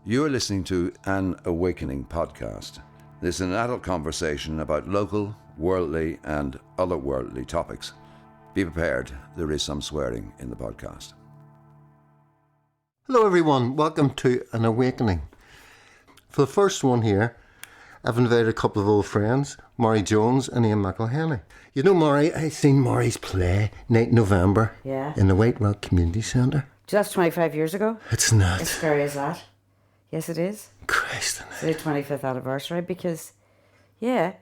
You are listening to An Awakening podcast. This is an adult conversation about local, worldly and otherworldly topics. Be prepared, there is some swearing in the podcast. Hello everyone, welcome to An Awakening. For the first one here, I've invited a couple of old friends, Maury Jones and Ian McElhinney. You know Maury, I seen Maury's play, Night in November, in the White Rock Community Centre. Just 25 years ago? It's not. As scary as that. Yes, it is. Christ. It's the 25th anniversary because, yeah.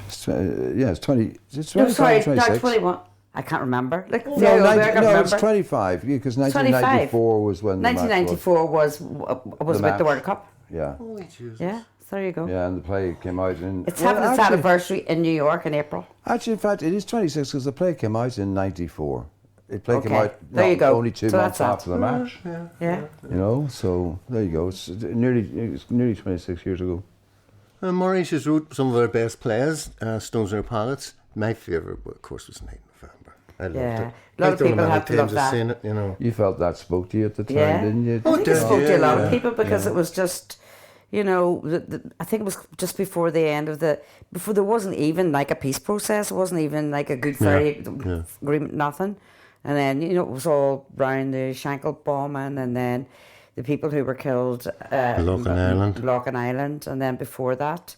It's 20. It's 25, No, sorry, 26. no, 21. I can't remember. Like, it's 25 because 1994 was when 1994 was about the World Cup. Yeah. Holy Jesus. Yeah, so there you go. Yeah, and the play came out in... It's having its anniversary in New York in April. Actually, in fact, it is 26 because the play came out in 94. The play came out there you go. only 2 months after the match. Yeah. You know, so there you go. It's nearly 26 years ago. Maury just wrote some of our best plays, Stones in Our Pallets. My favourite, of course, was Night in November. I loved it. A lot of people have to love that. It, you know. You felt that spoke to you at the time, didn't you? I think it spoke to a lot of people because it was just, you know, I think it was just before the end of before there wasn't even like a peace process, it wasn't even like a Good Friday agreement, nothing. And then, you know, it was all around the Shankill bombing and then the people who were killed Loughlin Island, and then before that.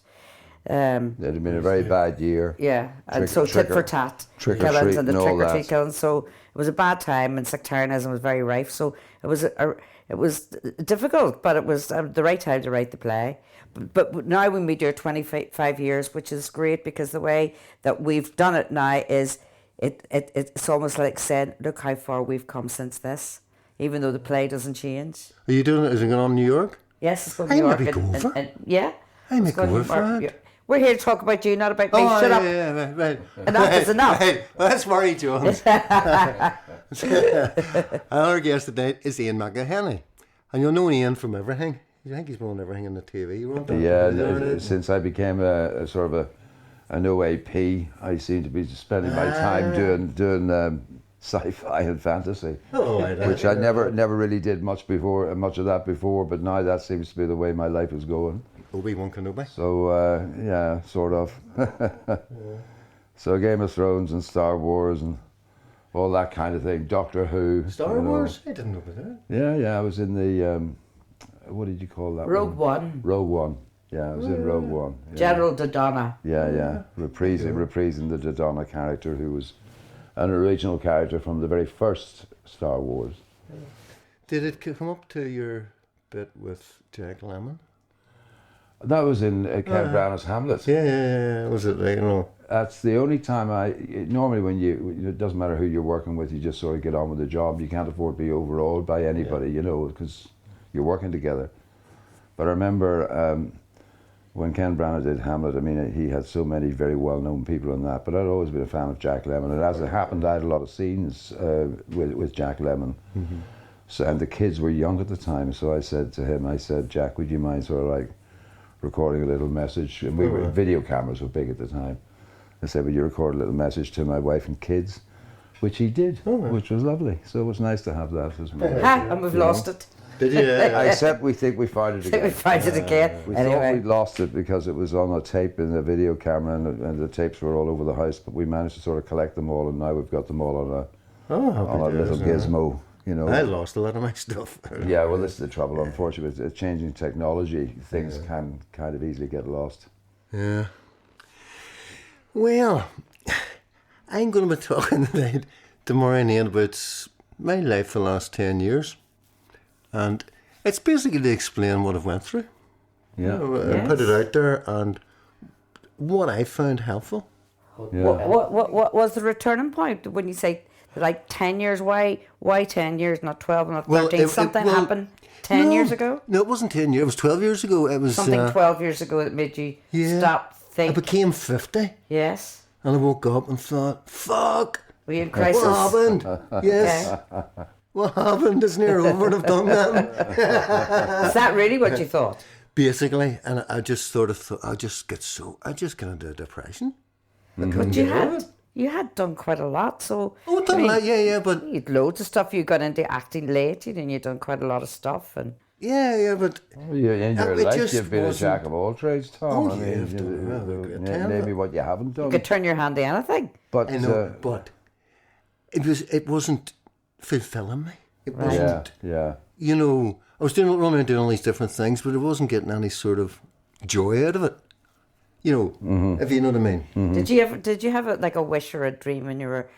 It had been a very bad year. Yeah, and so tit for tat killings and the trick or treat killings. So it was a bad time and sectarianism was very rife. So it was difficult, but it was the right time to write the play. But now when we do 25 years, which is great because the way that we've done it now is it's almost like saying, look how far we've come since this, even though the play doesn't change. Are you doing it? Is it going on in New York? Yes, it's going to New York. I may go over. Yeah. I may go over for it. We're here to talk about you, not about me. Shut up. Yeah, right. Enough is enough. Right. Well, that's Maury Jones. Our guest today is Ian McElhinney. And you'll know Ian from everything. I think he's been on everything on the TV. Since I became a sort of an OAP, I seem to be spending my time doing sci-fi and fantasy, which I never really did much of that before. But now that seems to be the way my life is going. Obi-Wan Kenobi. So yeah, sort of. So Game of Thrones and Star Wars and all that kind of thing. Doctor Who. Star Wars? I didn't know about that. Yeah. I was in the what did you call that? Rogue One. Rogue One. Yeah, I was in Rogue One. Yeah. General Dodonna. Yeah. Reprising the Dodonna character, who was an original character from the very first Star Wars. Did it come up to your bit with Jack Lemmon? That was in Ken Branagh's Hamlet. Yeah. Was it, you know? That's the only time normally when it doesn't matter who you're working with, you just sort of get on with the job. You can't afford to be overawed by anybody, you know, because you're working together. But I remember when Ken Branagh did Hamlet, I mean, he had so many very well-known people in that, but I'd always been a fan of Jack Lemmon, and as it happened, I had a lot of scenes with Jack Lemmon. Mm-hmm. So, and the kids were young at the time, so I said to him, Jack, would you mind sort of like recording a little message? And video cameras were big at the time. I said, would you record a little message to my wife and kids? Which he did, which was lovely. So it was nice to have that as well. And we've lost it. Did you? Except we think we found it again. We find it again. We thought we'd lost it because it was on a tape in the video camera and the tapes were all over the house, but we managed to sort of collect them all, and now we've got them all on a little gizmo. You know, I lost a lot of my stuff. Yeah, well, this is the trouble. Unfortunately, with changing technology, things can kind of easily get lost. Yeah. Well, I'm going to be talking tonight to Maury and Ian about my life for the last 10 years. And it's basically to explain what I've went through. Yeah. Put it out there and what I found helpful. Yeah. What was the returning point when you say like 10 years? Why 10 years, not 12, not 13? Something happened 10 years ago? No, it wasn't 10 years. It was 12 years ago. It was something 12 years ago that made you stop thinking. I became 50. Yes. And I woke up and thought, fuck. Were you in crisis? What happened? Yes. Okay. What happened? It's near over and I've done that. Is that really what you thought? Basically, and I just sort of thought, I just get into a depression. But you had done quite a lot, so... Oh, done a lot, yeah, but... You'd loads of stuff. You got into acting late, and you'd done quite a lot of stuff, and... Yeah, but In your it life, just you've been a wasn't- jack of all trades, Tom. Oh, I yeah, mean, I've done well, a great time, name but- me what you haven't done. You could turn your hand to anything. But I know, but it wasn't fulfilling me. It Right. wasn't. yeah. You know, I was running around doing all these different things, but I wasn't getting any sort of joy out of it. You know, if you know what I mean. Did you have like a wish or a dream when you were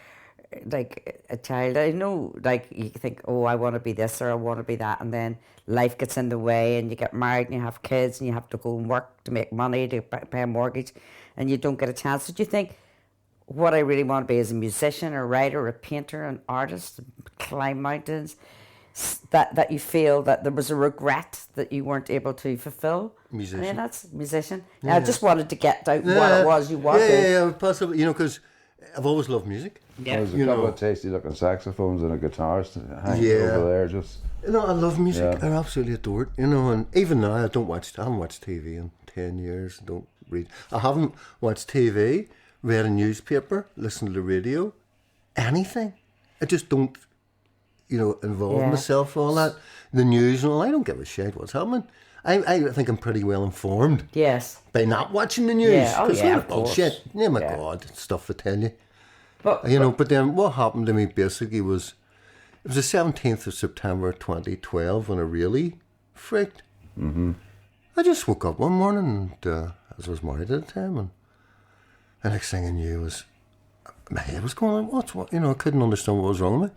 like a child? I know, like you think, oh, I want to be this or I want to be that, and then life gets in the way, and you get married, and you have kids, and you have to go and work to make money to pay a mortgage, and you don't get a chance. Did you think, what I really want to be is a musician, a writer, a painter, an artist, climb mountains? That you feel that there was a regret that you weren't able to fulfill? Musician. I mean, that's musician. Yeah. I just wanted to get out what it was you wanted. Yeah, possibly. You know, because I've always loved music. Yeah. There's a couple of tasty looking saxophones and a guitar hanging over there. Just You know, I love music. Yeah. I absolutely adore it. You know, and even now I haven't watched TV in 10 years. Don't read. I haven't watched TV, read a newspaper, listened to the radio, anything. I just don't, involve myself in all that. The news and all. I don't give a shit what's happening. I think I'm pretty well informed. Yes. By not watching the news. Yeah, oh yeah, of bullshit. course. Yeah, my Yeah. God, stuff to tell you. But But then what happened to me basically was, it was the 17th of September 2012 when I really freaked. Mm-hmm. I just woke up one morning and as I was married at the time, and the next thing I knew was, my head was going, what? I couldn't understand what was wrong with me.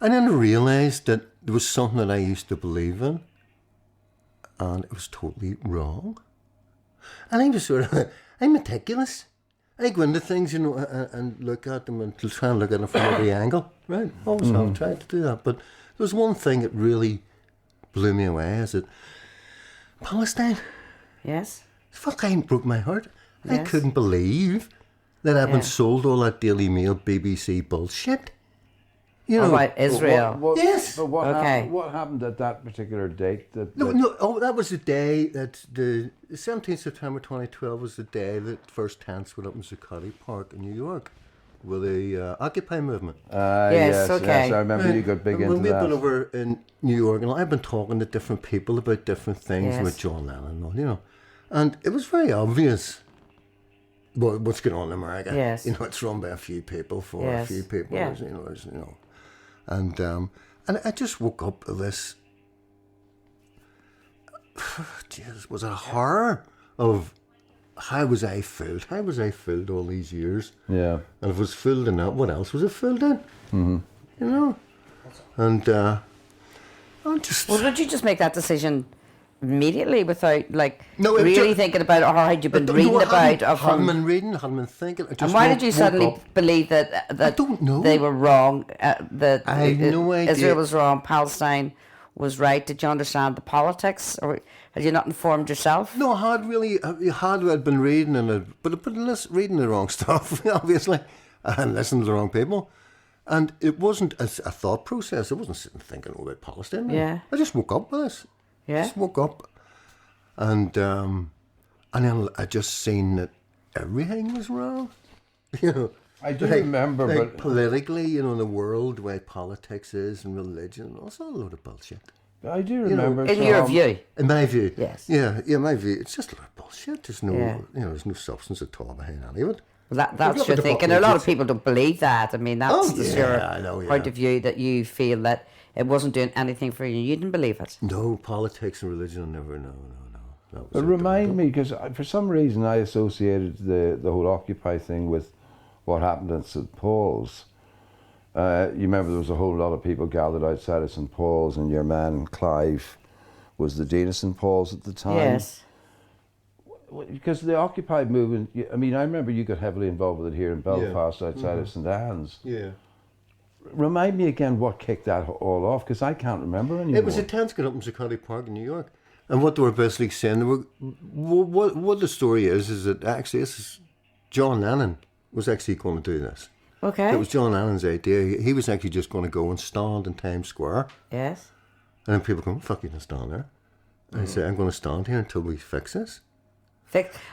And then I realised that there was something that I used to believe in, and it was totally wrong. And I was I'm meticulous. I go into things, and look at them and try and look at them from every angle. Right? Always have tried to do that. But there was one thing that really blew me away, is that Palestine, yes. fucking broke my heart. I Yes. couldn't believe that I'd Yeah. been sold all that Daily Mail, BBC bullshit. About Israel. Yes. But what, Okay. what happened at that particular date? That was the day that the 17th September 2012 was the day that first tents went up in Zuccotti Park in New York with the Occupy movement. Yes, okay. Yes, I remember you got big And into when we've that. been over in New York, and I've been talking to different people about different things Yes. with John Lennon and all, and it was very obvious what's going on in America. Yes. It's run by a few people for a Yes. few people. Yeah. And I just woke up to this. Jesus, was it a horror of how was I fooled? How was I fooled all these years? Yeah. And if it was fooled in that, what else was it fooled in? Mm-hmm. And I'm just. Well, would you just make that decision immediately without No, it really ju- thinking about it, or had you been No, reading I about? hadn't been reading, hadn't been thinking. I just And why did you woke suddenly up. believe that I don't know. they were wrong? That I have no idea. Israel was wrong, Palestine was right. Did you understand the politics, or had you not informed yourself? No, I'd been reading but reading the wrong stuff, obviously, and listening to the wrong people. And it wasn't a thought process. I wasn't sitting thinking about Palestine. Yeah. I just woke up with this. Yeah. Just woke up. And then I just seen that everything was wrong. I do remember, but politically, in the world, the way politics is and religion, it's all a load of bullshit. I do remember. In your view, In my view, Yes. yeah, my view, it's just a lot of bullshit. There's no, Yeah. there's no substance at all behind any of it. well, that's look your at the thinking. A lot of buckets. people don't believe that. I mean, that's Oh, just yeah, your I know, point yeah. of view, that you feel that it wasn't doing anything for you. You didn't believe it. No, politics and religion, never, no. That was But remind me, because for some reason I associated the whole Occupy thing with what happened at St. Paul's. You remember there was a whole lot of people gathered outside of St. Paul's, and your man Clive was the Dean of St. Paul's at the time. Yes. Because the Occupy movement, I remember you got heavily involved with it here in Belfast outside of St. Anne's. Yeah. Remind me again what kicked that all off, because I can't remember anymore. It was a tents got up in Zuccotti Park in New York. And what they were basically saying, what the story is that actually this is John Lennon was actually going to do this. Okay. It was John Lennon's idea. He was actually just going to go and stand in Times Square. Yes. And then people go, fuck, you can stand there. And I said, I'm going to stand here until we fix this.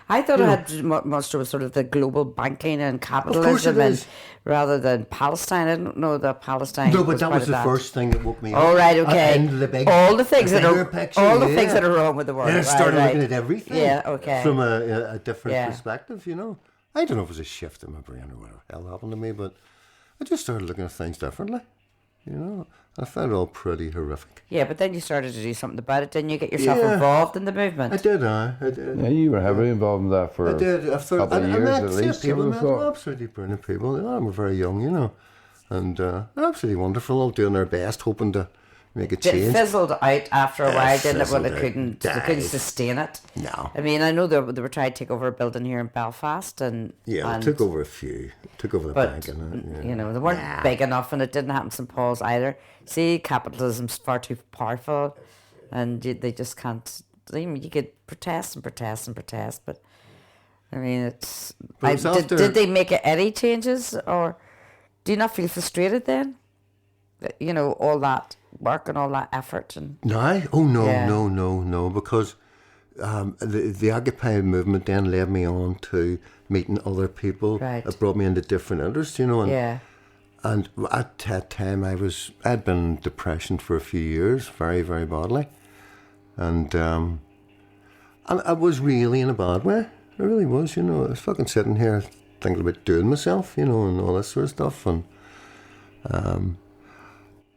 I thought it had much to do with sort of the global banking and capitalism, rather than Palestine. I don't know that Palestine. No, but that was the first thing that woke me up. Oh, right, okay. All the things that are wrong with the world. And I started looking at everything. Yeah, okay. From a different perspective, you know. I don't know if it was a shift in my brain or what the hell happened to me, but I just started looking at things differently. You know, I found it all pretty horrific. Yeah, but then you started to do something about it. Didn't you get yourself involved in the movement? I did. Yeah, you were heavily involved in that for a couple of years at least. People, they're absolutely brilliant people. They were very young, you know, and they're absolutely wonderful. All doing their best, hoping to make a change. It fizzled out after a while, didn't it? Well, they couldn't sustain it. No. I mean, I know they were trying to take over a building here in Belfast, and they took over a few. Took over the bank, and you know, they weren't big enough, and it didn't happen in St Paul's either. See, capitalism's far too powerful, and they just can't. I mean, you could protest and protest and protest, but I mean, it's. Did they make any changes, or do you not feel frustrated then? You know, all that work and all that effort and no, because the Occupy movement then led me on to meeting other people. Right. It brought me into different interests, you know, and at that time I'd been in depression for a few years, very, very badly, and I was really in a bad way. I really was, you know. I was fucking sitting here thinking about doing myself, you know, and all this sort of stuff, and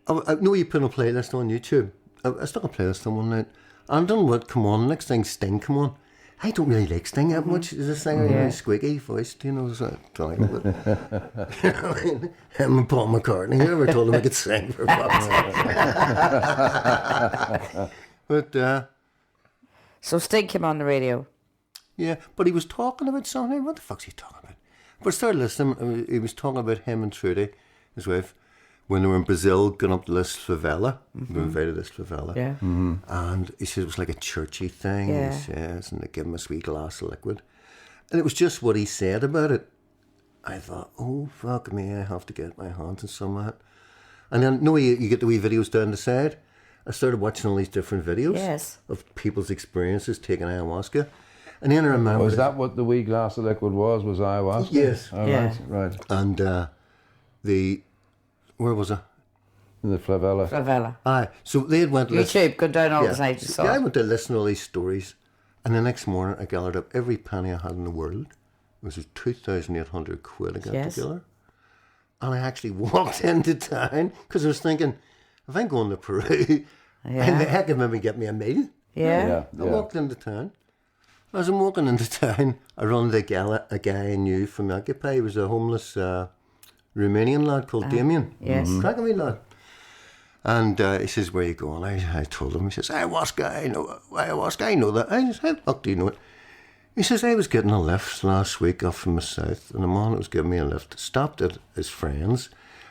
I know you put a playlist on YouTube. I stuck a playlist on one night. And done what come on, next thing Sting come on. I don't really like Sting that much. Is this thing really squeaky voiced, you know, so I like it. You know, him and Paul McCartney, whoever told him I could sing for fuck's sake. But so Sting came on the radio. Yeah, but he was talking about something. What the fuck's he talking about? But I started listening. He was talking about him and Trudy, his wife, when they were in Brazil, going up to this favela. We were invited to this favela. Yeah. Mm-hmm. And he said it was like a churchy thing, yeah. He says, and they give him a sweet glass of liquid. And it was just what he said about it. I thought, oh, fuck me, I have to get my hands on some of it. And then, you get the wee videos down the side. I started watching all these different videos of people's experiences taking ayahuasca. And then I remember... Was that what the wee glass of liquid was ayahuasca? Yes. Oh, yeah. Right. And where was I? In the favela. Aye. So they had went to YouTube, go down all the night, you saw. Yeah, I went to listen to all these stories. And the next morning I gathered up every penny I had in the world. It was 2,800 quid I got together. And I actually walked into town because I was thinking, if I'm going to Peru, and the heck of maybe get me a meal. Yeah. I walked into town. As I'm walking into town, I run into a guy I knew from Occupy. He was a homeless Romanian lad called Damien. Yes. Cracking wee lad. And he says, where are you going? I told him. He says, ayahuasca, I know that. I said, how the fuck do you know it? He says, I was getting a lift last week up from the south, and the man that was giving me a lift stopped at his friend's,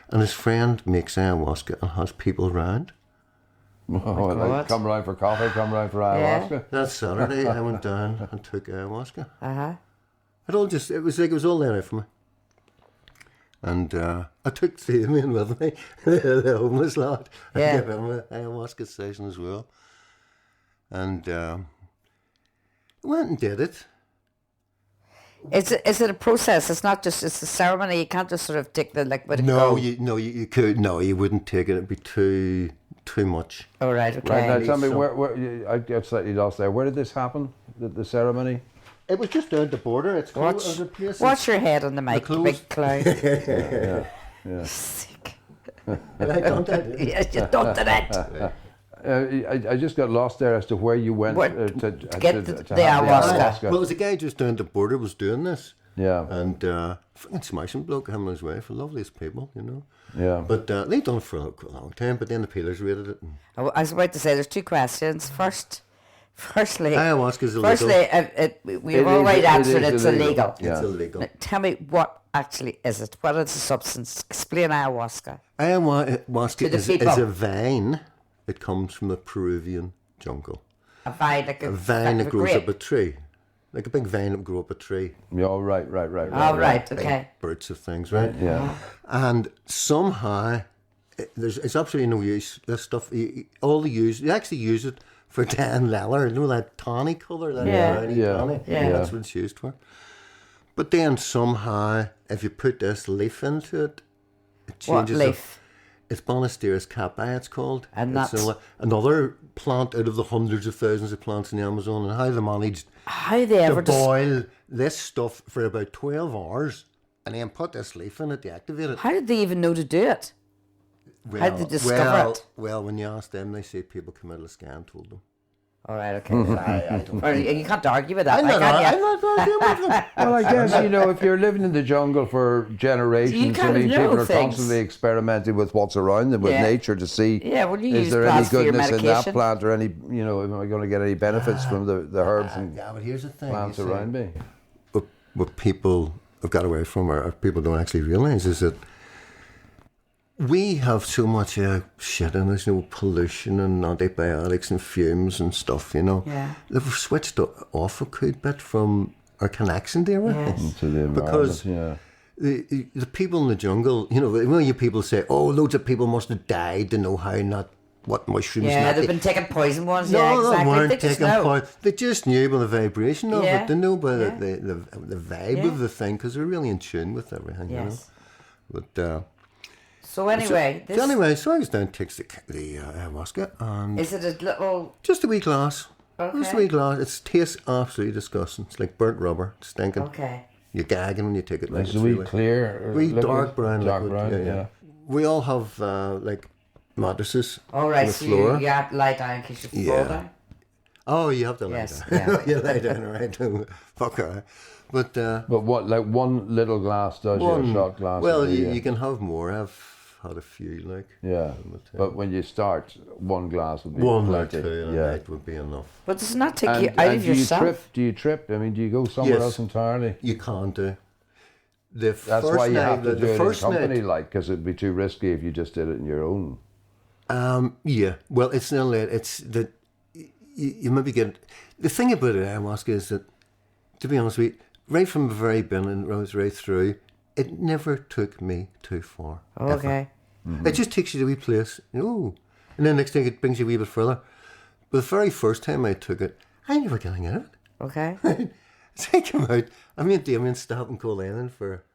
and his friend makes ayahuasca and has people round. Oh, like come round for coffee, come round for ayahuasca. Yeah. That Saturday, I went down and took ayahuasca. Uh-huh. It was all there for me. And I took Damien with me, the homeless lad. Yeah. I gave him an ayahuasca session as well. And went and did it. Is it a process? It's not just, it's a ceremony. You can't just sort of take the liquid and go. You could. No, you wouldn't take it. It'd be too much. Oh, right, okay. Right, now tell me, where I get slightly lost there. Where did this happen, the ceremony? It was just down the border. It's watch your head on the mic, big clown. Yeah. Sick. Have I done that? Yes, you done that. I just got lost there as to where you went to get the ayahuasca. Well, it was a guy just down the border was doing this. Yeah. And fucking smashing bloke, him and his wife, the loveliest people, you know. Yeah. But they've done it for a long time, but then the peelers raided it. I was about to say, there's two questions. Firstly, ayahuasca's illegal. we've already answered it's illegal. Yeah. It's illegal. Now, tell me, what actually is it? What is the substance? Explain ayahuasca. Ayahuasca is a vine that comes from the Peruvian jungle. A vine, like a vine that grows up a tree. Like a big vine that grew up a tree. Yeah, right. Oh, right, okay. Birds of things, right? Yeah. And somehow, it's absolutely no use, this stuff. They actually use it for tan leather. You know that tawny colour? That tawny? That's what it's used for. But then somehow, if you put this leaf into it, it changes. What leaf? It's Bonisteris caapi, it's called. And it's that's... another plant out of the hundreds of thousands of plants in the Amazon, and how they managed to boil this stuff for about 12 hours and then put this leaf in it to activate it. How did they even know to do it? How did they discover it? Well, when you ask them, they say people come out of the sky and told them. All right, okay. I don't. You can't argue with that. I'm not arguing with them. Well, I guess, if you're living in the jungle for generations, people are constantly experimenting with what's around them, with nature, to see is there any goodness in that plant, or any, am I going to get any benefits from the herbs and but here's the thing, plants around me? What people have got away from, or people don't actually realise, is that we have so much shit in us, pollution and antibiotics and fumes and stuff, Yeah. They've switched off a good bit from our connection to everything. To the because the people in the jungle, when you people say, oh, loads of people must have died to know what mushrooms. Yeah, they've been taking poison ones. No, yeah, exactly. They weren't taking poison. They just knew by the vibration of it. They knew by the vibe of the thing, because they're really in tune with everything. Yes. But. So anyway, so I was down to take the ayahuasca, and is it a little? Just a wee glass. Okay. Just a wee glass. It tastes absolutely disgusting. It's like burnt rubber, stinking. Okay. You're gagging when you take it. It's a wee clear, wee dark brown dark liquid. brown. Yeah. We all have mattresses. All right, on the so floor. you have to lie down in case you fall down. Oh, you have to lie Yes, down. You lie down, right? Fuck her. But what, like one little glass does you, a shot glass? Well, you can have more. I've had a few, Yeah, but when you start, one glass would be one plenty. or two in a night would be enough. But does it not take you out of yourself? Do you trip? I mean, do you go somewhere else entirely? You can't do. That's why you have to do it in company, because it'd be too risky if you just did it on your own. Yeah. Well, it's not late. It's that you maybe get. The thing about ayahuasca is that, to be honest with you, right from the very beginning, right through, it never took me too far. Okay. Mm-hmm. It just takes you to a wee place, and then next thing it brings you a wee bit further. But the very first time I took it, I never got anything out of it. Okay. So I came out, I made Damien stop and call Lennon for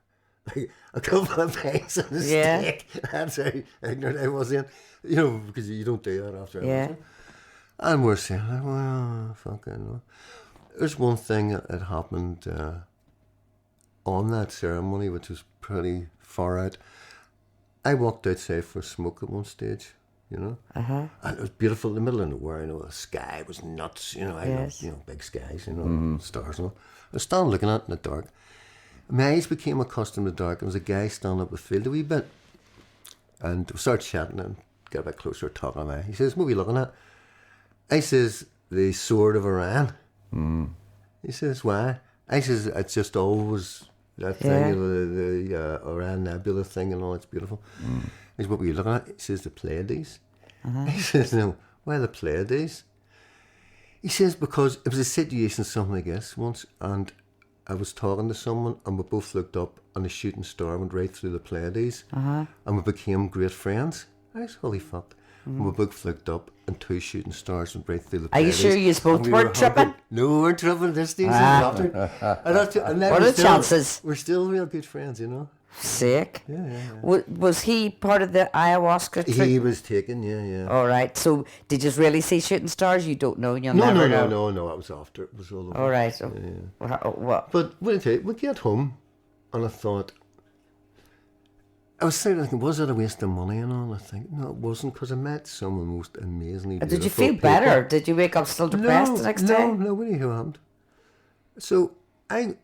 like a couple of pints and a steak. That's how ignorant I was in, because you don't do that after. Yeah. And we're saying, well, fucking. There's one thing that happened on that ceremony, which was pretty far out. I walked outside for a smoke at one stage, Uh-huh. and it was beautiful in the middle of nowhere. The sky was nuts. I love, big skies, stars and all. I was standing looking at it in the dark. My eyes became accustomed to the dark. There was a guy standing up the field a wee bit, and we started chatting and got a bit closer, talking to me. He says, "What are we looking at?" I says, "The sword of Iran." He says, "Why?" I says, "It's just always that thing, the Iran Nebula thing and all. It's beautiful." He says, "What were you looking at?" He says, "The Pleiades." He says, "No, why the Pleiades?" He says, "Because it was a situation, something I guess, once, and I was talking to someone, and we both looked up, and a shooting star went right through the Pleiades, and we became great friends." I said, "Holy fuck." And we both looked up, and two shooting stars went right through the Pleiades. Are you sure you both weren't tripping? No, we weren't tripping this stage. What are the chances? We're still real good friends, Sick. Yeah. Was he part of the ayahuasca trip? He was taken, yeah. All right. So did you really see shooting stars? You don't know. You'll never know. No. It was after. It was all over. All right. Yeah. What? But what I tell you, we get home, and I thought, I was thinking, was it a waste of money and all? I think no, it wasn't, because I met someone most amazingly beautiful. Did you feel better? Did you wake up still depressed the next day? No, what happened? So I'm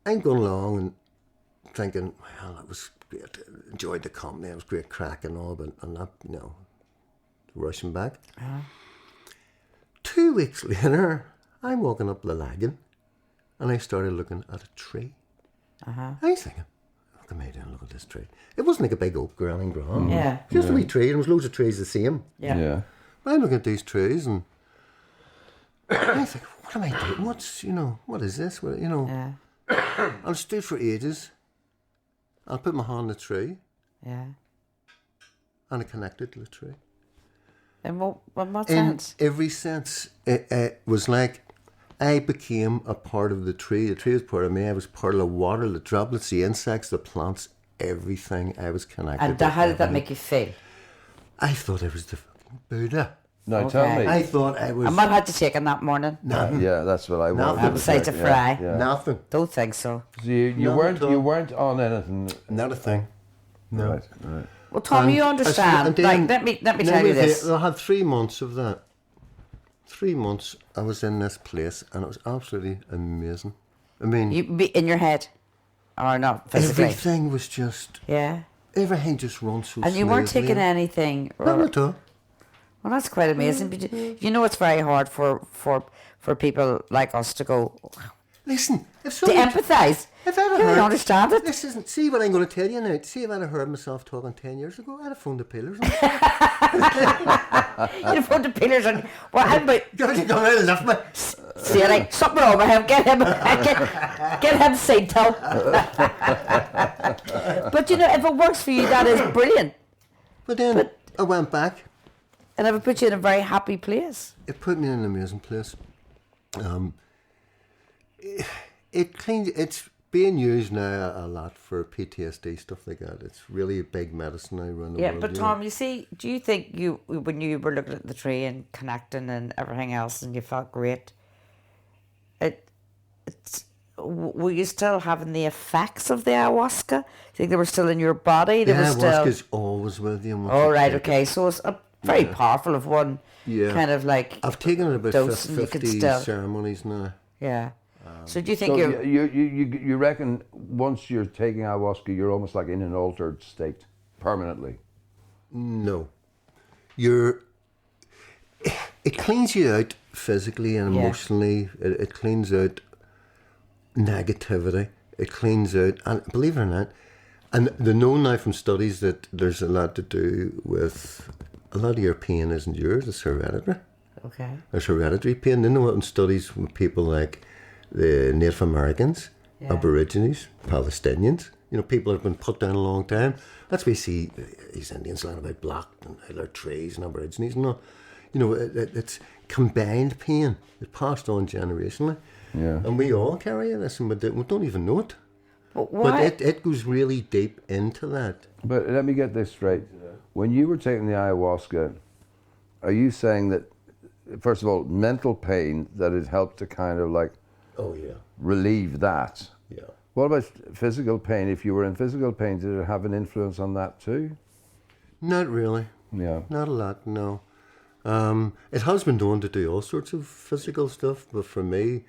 going along and thinking, well, that was great. Enjoyed the company. It was great crack and all, but I'm not, rushing back. 2 weeks later, I'm walking up the lagoon, and I started looking at a tree. I was thinking, what am I doing? Look at this tree. It wasn't like a big oak growing ground. Yeah. Just a wee tree. There was loads of trees the same. Yeah. I'm looking at these trees, and I think, what am I doing? What is this? Yeah. I stood for ages. I put my hand on the tree. Yeah. And I connected to the tree. In what In sense? every sense, it was like I became a part of the tree. The tree was part of me. I was part of the water, the droplets, the insects, the plants, everything. I was connected. And how did that make you feel? I thought I was the fucking Buddha. Now tell me. I thought I was. And what had you taken that morning? Yeah, that's what I wanted. Nothing. Besides a fry. Yeah. Nothing. Don't think so. So you Not weren't at all. you weren't on anything. Not a thing. No. Right, right. Well, Tom, you understand. And then- Let me tell you this. I had 3 months of that. 3 months I was in this place and it was absolutely amazing. I mean, You be in your head, or not physically. everything was just, Yeah. everything just runs so And you weren't smoothly. taking anything. Not at all. Well, that's quite amazing. But you know, it's very hard for people like us to go Listen, if to someone... empathise. If I'd You have don't heard... understand it. This isn't... See what I'm going to tell you now. See if I'd have heard myself talking 10 years ago, I'd have phoned the pillars. You'd have put the pillars on. Well, how about You come out and lift me. Sarah? Something wrong with him. Get him seat till. But you know, if it works for you, that is brilliant. But then I went back. And it would put you in a very happy place. It put me in an amazing place. It cleans. It's being used now a lot for PTSD, stuff like that. It's really a big medicine now around the Yeah, world. but you Tom, know. you see, do you think you, when you were looking at the tree and connecting and everything else, and you felt great, were you still having the effects of the ayahuasca? Do you think they were still in your body? They The were still. ayahuasca's always with you. Oh right, okay. So it's a very powerful of one. Yeah. Kind of like. I've taken it about dose and you could 50 still- ceremonies now. Yeah. So do you think So you're? you reckon once you're taking ayahuasca, you're almost like in an altered state permanently? No. It cleans you out physically and Yeah. emotionally. It cleans out negativity. It cleans out, and believe it or not, and they know now from studies that there's a lot to do with a lot of your pain isn't yours, it's hereditary. Okay. There's hereditary pain. They know it in studies with people like the Native Americans, Yeah. Aborigines, Palestinians. You know, people have been put down a long time. That's why you see these Indians lying about blocked and how they're trees and Aborigines and all. You know, it's combined pain. It's passed on generationally. Yeah. And we all carry this and we don't even know it. But why? But it goes really deep into that. But let me get this straight. When you were taking the ayahuasca, are you saying that, first of all, mental pain, that it helped to kind of like Oh, yeah. relieve that? Yeah. What about physical pain? If you were in physical pain, did it have an influence on that too? Not really. Yeah. Not a lot, no. It has been done to do all sorts of physical stuff, but for me,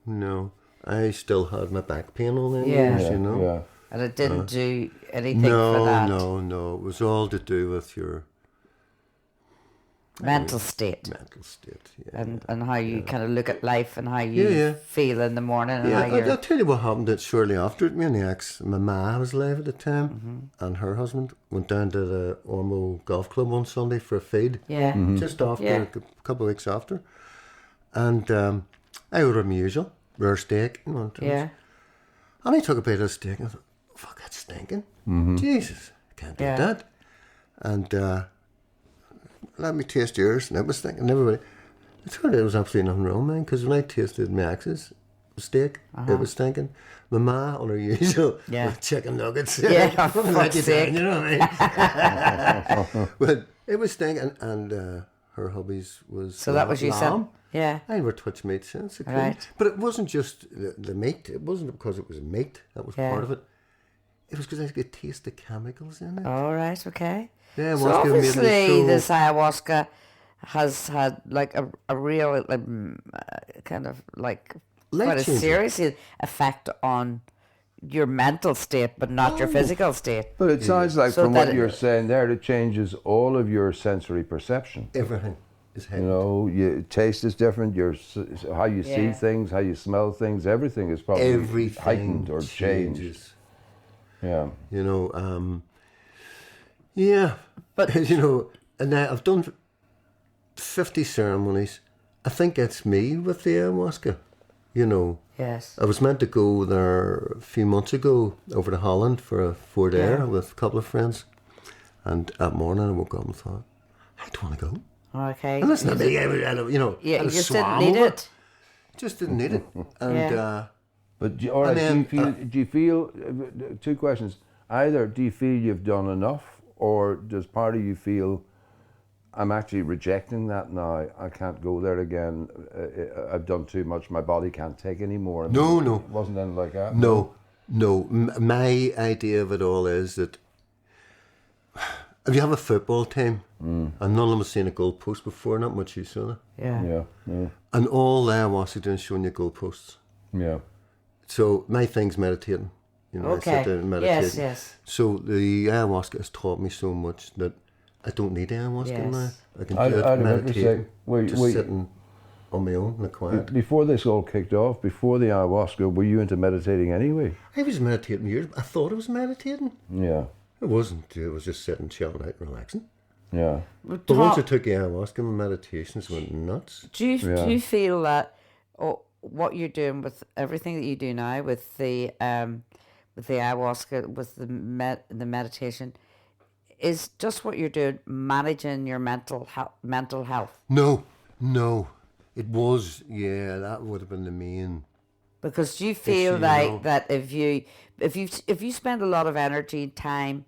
no. I still had my back pain on the Yeah. years, you know. Yeah. And it didn't do anything for that No. It was all to do with your mental state. mental state. Yeah. And how you kind of look at life and how you Yeah. feel in the morning and Yeah, how you're. I'll tell you what happened that shortly after it. Me and the ex, my ma was alive at the time, and her husband went down to the Ormo Golf Club one Sunday for a feed. Yeah. Just after, Yeah. a couple of weeks after. And I ordered my usual, rare steak. You know, Yeah. And I took a bite of the steak and I thought, fuck, that's stinking. Jesus, I can't do Yeah. that. And let me taste yours. And it was stinking. Everybody, I thought it was absolutely nothing wrong, man, because when I tasted my ex's steak, it was stinking. My ma on her usual Yeah. with chicken nuggets. Yeah, for Let fuck's you sake. down, you know what I mean? But it was stinking, and her hobbies was So that was you said. lamb. Yeah. I never touched meat since. I couldn't. Right. But it wasn't just the meat. It wasn't because it was meat. That was Yeah. part of it. It was because I could taste the chemicals in it. All right. Okay. Yeah, So ayahuasca made me obviously, so- this ayahuasca has had like a real kind of like quite a Life-changing. serious effect on your mental state, but not your physical state. But it sounds like So from that what you're saying there, it changes all of your sensory perception. Everything is You heightened. know, taste is different. How you see Yeah. things, how you smell things, everything is probably Everything heightened or changed. changes. Yeah. You know, yeah. But- you know, and I've done 50 ceremonies. I think that's me with the ayahuasca. You know, Yes. I was meant to go there a few months ago over to Holland for a 4-day Yeah. with a couple of friends. And that morning I woke up and thought, I don't want to go. Okay. And that's not me. Yeah, you just didn't need it. Just didn't need it. And but do you feel? Two questions. Either do you feel you've done enough, or does part of you feel, I'm actually rejecting that now. I can't go there again. I've done too much. My body can't take any more. No. It wasn't anything like that. No. My idea of it all is that if you have a football team, and none of them have seen a goalpost before, not much use of it. Yeah. And all ayahuasca doing is showing you goalposts. Yeah. So my thing's meditating. I sit there and meditate. Yes. So the ayahuasca has taught me so much that I don't need ayahuasca now. I can do I'd meditate, just sitting on my own in the quiet. Before this all kicked off, before the ayahuasca, were you into meditating anyway? I was meditating years. I thought I was meditating. Yeah. It wasn't. It was just sitting, chilling out, relaxing. Yeah. But once I took ayahuasca, my meditations went nuts. Do you feel that what you're doing with everything that you do now with the ayahuasca, with the meditation, is just what you're doing, managing your mental health? No, it was. Yeah, that would have been the main. Because do you feel like that if you spend a lot of energy and time,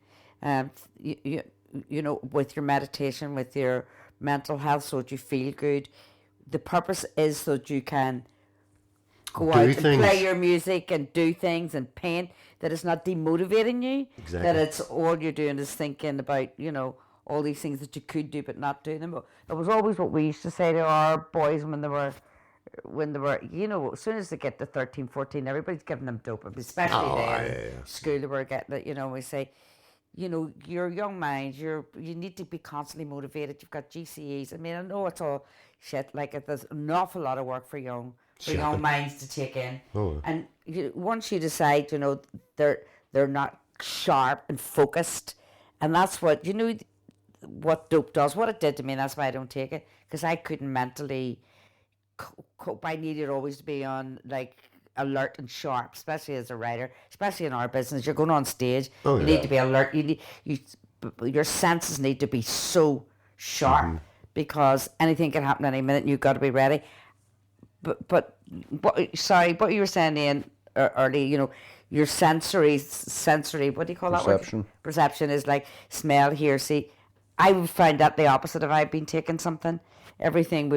with your meditation, with your mental health, so that you feel good, the purpose is so that you can go out and play your music and do things and paint, that it's not demotivating you. Exactly. That it's all you're doing is thinking about, all these things that you could do but not do them. It was always what we used to say to our boys when they were, as soon as they get to 13, 14, everybody's giving them dope, especially school they were getting it, we say, your young minds, you need to be constantly motivated. You've got GCEs. I mean, I know it's all shit, there's an awful lot of work for young minds to take in. And once you decide, they're not sharp and focused, and that's what, what dope does, what it did to me, and that's why I don't take it, because I couldn't mentally cope. I needed always to be on, alert and sharp, especially as a writer, especially in our business. You're going on stage, you need to be alert. Your senses need to be so sharp, because anything can happen any minute and you've got to be ready. But what you were saying, Ian, early, your sensory, what do you call that word? Perception is like smell, hear, see. I would find that the opposite if I'd been taking something. Everything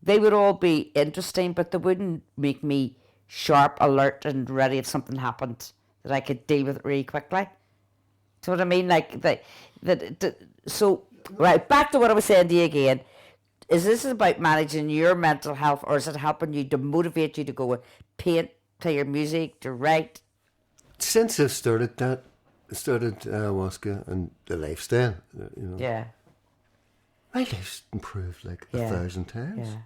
they would all be interesting, but they wouldn't make me sharp, alert, and ready if something happened, that I could deal with it really quickly. So what I mean, so right, back to what I was saying to you again. Is this about managing your mental health, or is it helping you to motivate you to go and paint, play your music, to write? Since I've started ayahuasca and the lifestyle, Yeah. My life's improved 1,000 times. Yeah.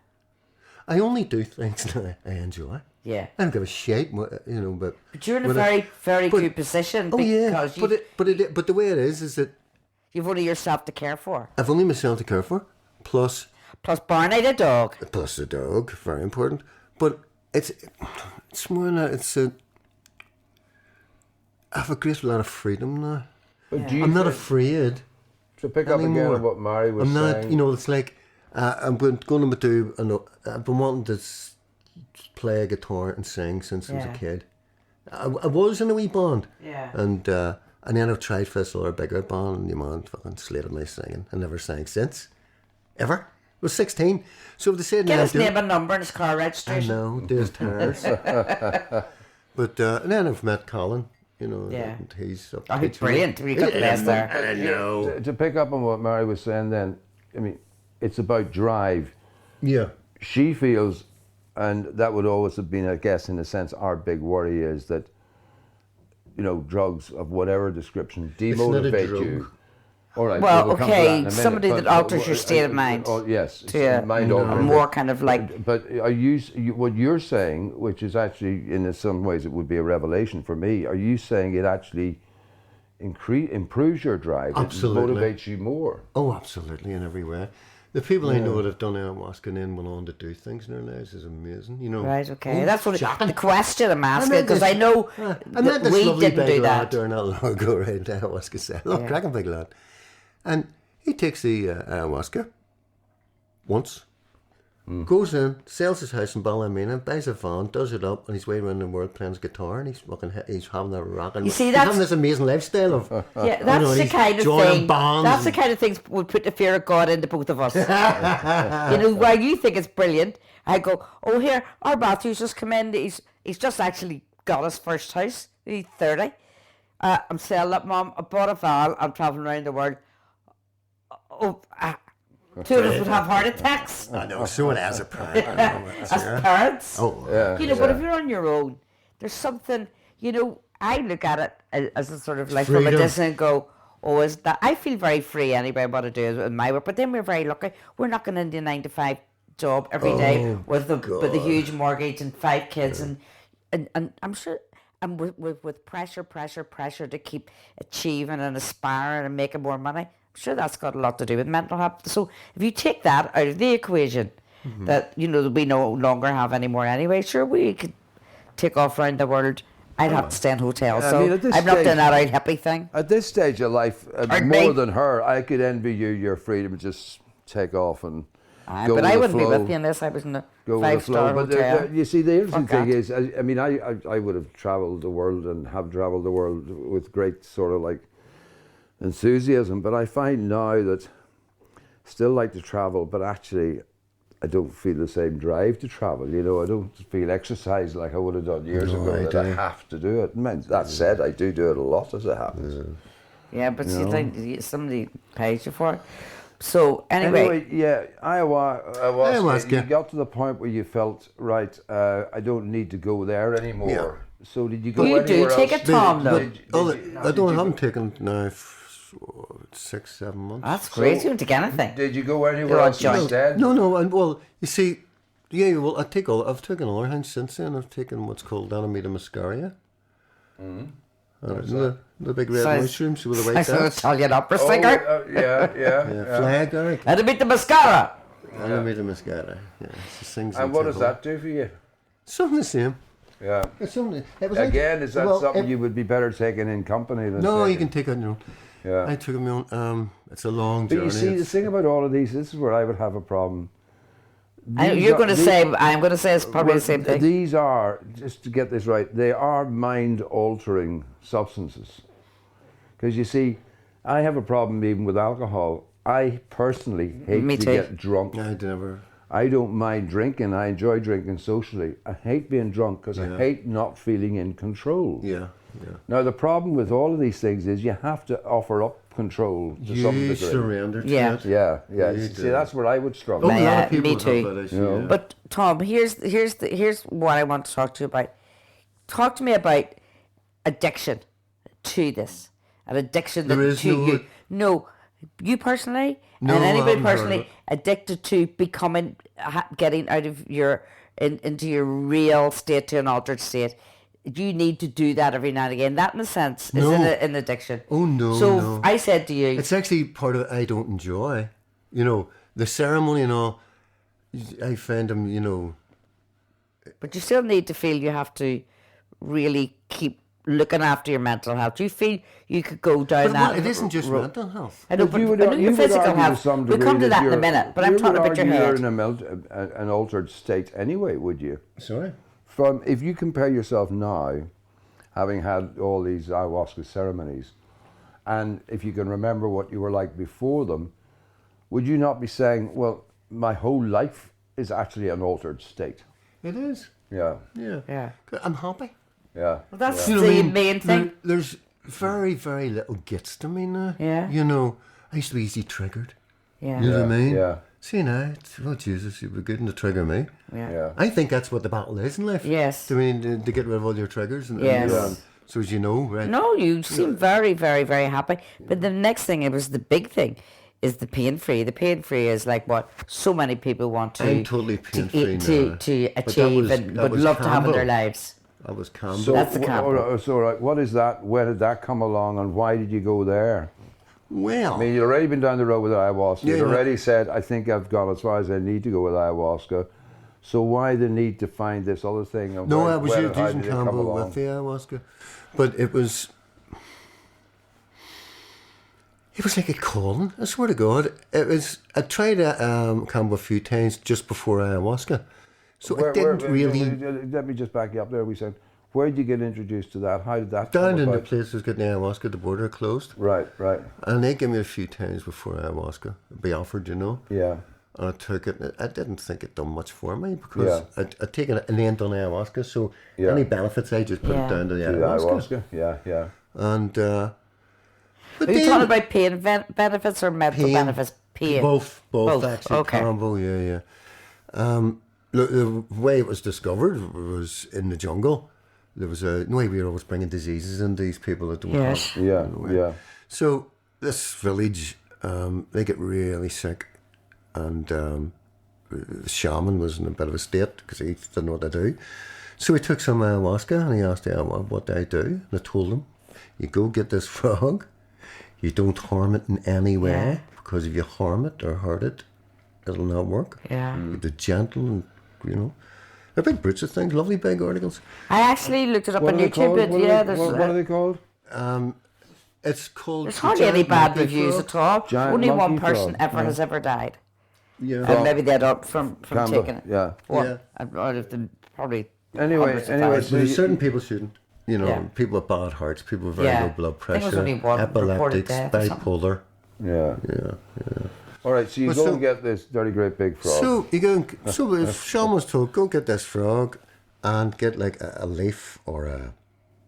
I only do things that I enjoy. Yeah. I don't give a shit, but you're in a very, very good position. Because but the way it is that you've only yourself to care for. I've only myself to care for, plus Barney the dog. Plus the dog, very important. But it's more than that. I have a great lot of freedom now. But I'm not afraid. To pick up again on what Mary was saying. I'm not. It's like I'm going to do. I've been wanting to play a guitar and sing since I was a kid. I was in a wee band. Yeah. And then I've tried for this other bigger band, and the man fucking slated me singing. I never sang since, ever. I was 16. So if they said get his name and number and his car registration. I know, do his tires. But and then I've met Colin. And he's brilliant. We got the there. I know. To pick up on what Mary was saying, then, I mean, it's about drive. Yeah. She feels, and that would always have been, I guess, in a sense, our big worry is that, drugs of whatever description demotivate you. All right. Well, okay, somebody that alters your state of mind. Yes, to mind altering. More kind of like. But are you what you're saying, which is actually in some ways it would be a revelation for me? Are you saying it actually improves your drive? Absolutely. It motivates you more. Oh, absolutely, in every way. The people I know that have done ayahuasca and then went on to do things in their lives is amazing. Right, okay. That's what the question I'm asking, because I know I met this lovely didn't big do lad that. there not long ago, right? Ayahuasca said, cracking big lad. And he takes the ayahuasca once. Goes in, sells his house in Ballymena, buys a van, does it up, and he's way around the world playing his guitar, and he's having a rockin'. You see, he's that's having this amazing lifestyle of yeah, that's the kind of thing. That's the kind of things would put the fear of God into both of us. While you think it's brilliant, I go, oh here, our Matthew's just come in. He's just actually got his first house. He's 30. I'm selling it, Mum. I bought a van. I'm traveling around the world. Two of us would have heart attacks. I know, so it as a parent. As parents. Oh, yeah. But if you're on your own, there's something, I look at it as a sort of like freedom. From a distance and go, oh, is that, I feel very free anyway what I do in my work, but then we're very lucky. We're not going into a 9-to-5 job every day with the huge mortgage and 5 kids and I'm sure, and with pressure to keep achieving and aspiring and making more money. Sure, that's got a lot to do with mental health. So if you take that out of the equation, that we no longer have any more anyway, sure, we could take off around the world. I'd have to stay in hotels, so I'm not doing that out hippie thing. At this stage of life, more than her, I could envy you your freedom to just take off and go but with I the wouldn't flow. be with you unless I was in a Go 5-star with the flow. hotel. But you see, the interesting Fuck thing that. is, I would have travelled the world and have travelled the world with great sort of like enthusiasm, but I find now that I still like to travel, but actually I don't feel the same drive to travel. I don't feel exercise like I would have done years ago. I have to do it. That said, I do it a lot as it happens. Yeah, but you think somebody pays you for it. So anyway, ayahuasca. You got to the point where you felt right. I don't need to go there anymore. Yeah. So did you go you anywhere do take else? a Tom though. I haven't taken now 6-7 months. That's great. You don't take anything. Did you go anywhere else instead? No, and well, you see, I've taken other things since then. I've taken what's called Alameda muscaria. The big red mushrooms with the white dots. dots. Italian opera singer. Yeah. Flag, Eric. And a bit of mascara. Alameda muscaria. Yeah, it's things. And what does that do for you? Something the same. Yeah. It's something. Is that something you would be better taking in company than? No, you can take it on your own. Yeah. I took it on my own. It's a long But journey. you see, the thing about all of these, this is where I would have a problem. I'm going to say it's probably the same thing. These are, just to get this right, they are mind-altering substances. Because you see, I have a problem even with alcohol. I personally hate to get drunk. I don't mind drinking. I enjoy drinking socially. I hate being drunk because I hate not feeling in control. Yeah. Now, the problem with all of these things is you have to offer up control to some degree. Surrender to it. Yeah. See, that's where I would struggle. A lot of people me have too. that issue, But Tom, here's what I want to talk to you about. Talk to me about addiction to this. An addiction to you. No, you personally and anybody personally addicted to getting out of into your real state to an altered state. You need to do that every now and again. That, in a sense, is an addiction. Oh, no. So I said to you... It's actually part of it I don't enjoy. The ceremony and all, I find them, But you still need to feel you have to really keep looking after your mental health. Do you feel you could go down It isn't just mental health. I know, but your physical health. We'll come to that in a minute, but I'm talking about your head. You're in an altered state anyway, would you? Sorry? If you compare yourself now, having had all these ayahuasca ceremonies, and if you can remember what you were like before them, would you not be saying, well, my whole life is actually an altered state? It is. Yeah. I'm happy. Yeah. Well, that's the main thing. There's very, very little gets to me now. Yeah. I used to be easy triggered. Yeah. You know what I mean? Yeah. See now, Jesus, you were good to trigger me. Yeah. I think that's what the battle is in life. Yes. I mean, to get rid of all your triggers. Yes. So as you know, right? No, you seem very, very, very happy. But the next thing, it was the big thing, is the pain-free. The pain-free is like what so many people want to... I'm totally pain-free to achieve and would love to have in their lives. I was Campbell. So that's the Campbell. So what is that? Where did that come along, and why did you go there? Well, I mean, you'd already been down the road with ayahuasca. You'd already said, I think I've gone as far as I need to go with ayahuasca. So why the need to find this other thing? And I was using Campbell with the ayahuasca. But it was... It was like a calling. I swear to God, it was. I tried Cambo a few times just before ayahuasca, so it didn't really. Let me just back you up there. We said, where did you get introduced to that? How did that Down come in the about? place was getting ayahuasca, the border closed. Right. And they gave me a few times before ayahuasca be offered, Yeah. And I took it. I didn't think it done much for me because I'd taken it and then done ayahuasca. So any benefits, I just put it down to the ayahuasca. Yeah. And but Are you talking about pain benefits or mental benefits? Pain. Both actually. Okay. Combo, yeah. The way it was discovered was in the jungle. There was the way we were always bringing diseases in these people that don't have. Yeah. So this village, they get really sick, and the shaman was in a bit of a state because he didn't know what to do. So he took some ayahuasca and he asked what do I do? And I told him, you go get this frog, you don't harm it in any way, because if you harm it or hurt it, it'll not work. Yeah. The gentle and, they're big brutes of things, lovely big articles. I actually looked it up on YouTube. What are they called? It's called... There's hardly any bad reviews at all. Giant Only one monkey person frog. has ever died. Yeah. And maybe they're up from taking it. Yeah. Or if they probably... Anyway, So certain people shouldn't. People with bad hearts, people with very low blood I think it was only pressure, one reported epileptics, death or something. bipolar. Yeah. All right, so you go and get this dirty great big frog. So you go. So if Sean was told, go get this frog, and get like a leaf or a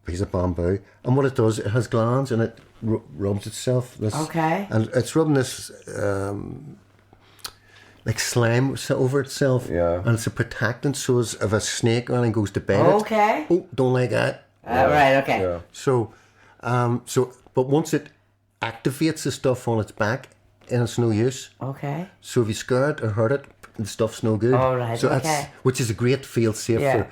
piece of bamboo, and what it does, it has glands and it rubs itself. And it's rubbing this like slime over itself. Yeah. And it's a protectant, so as if a snake running goes to bed. Okay. Don't like that. Right. Okay. Yeah. So, but once it activates the stuff on its back, and it's no use. Okay. So if you scare it or hurt it, the stuff's no good. All right. So that's, which is a great field safe for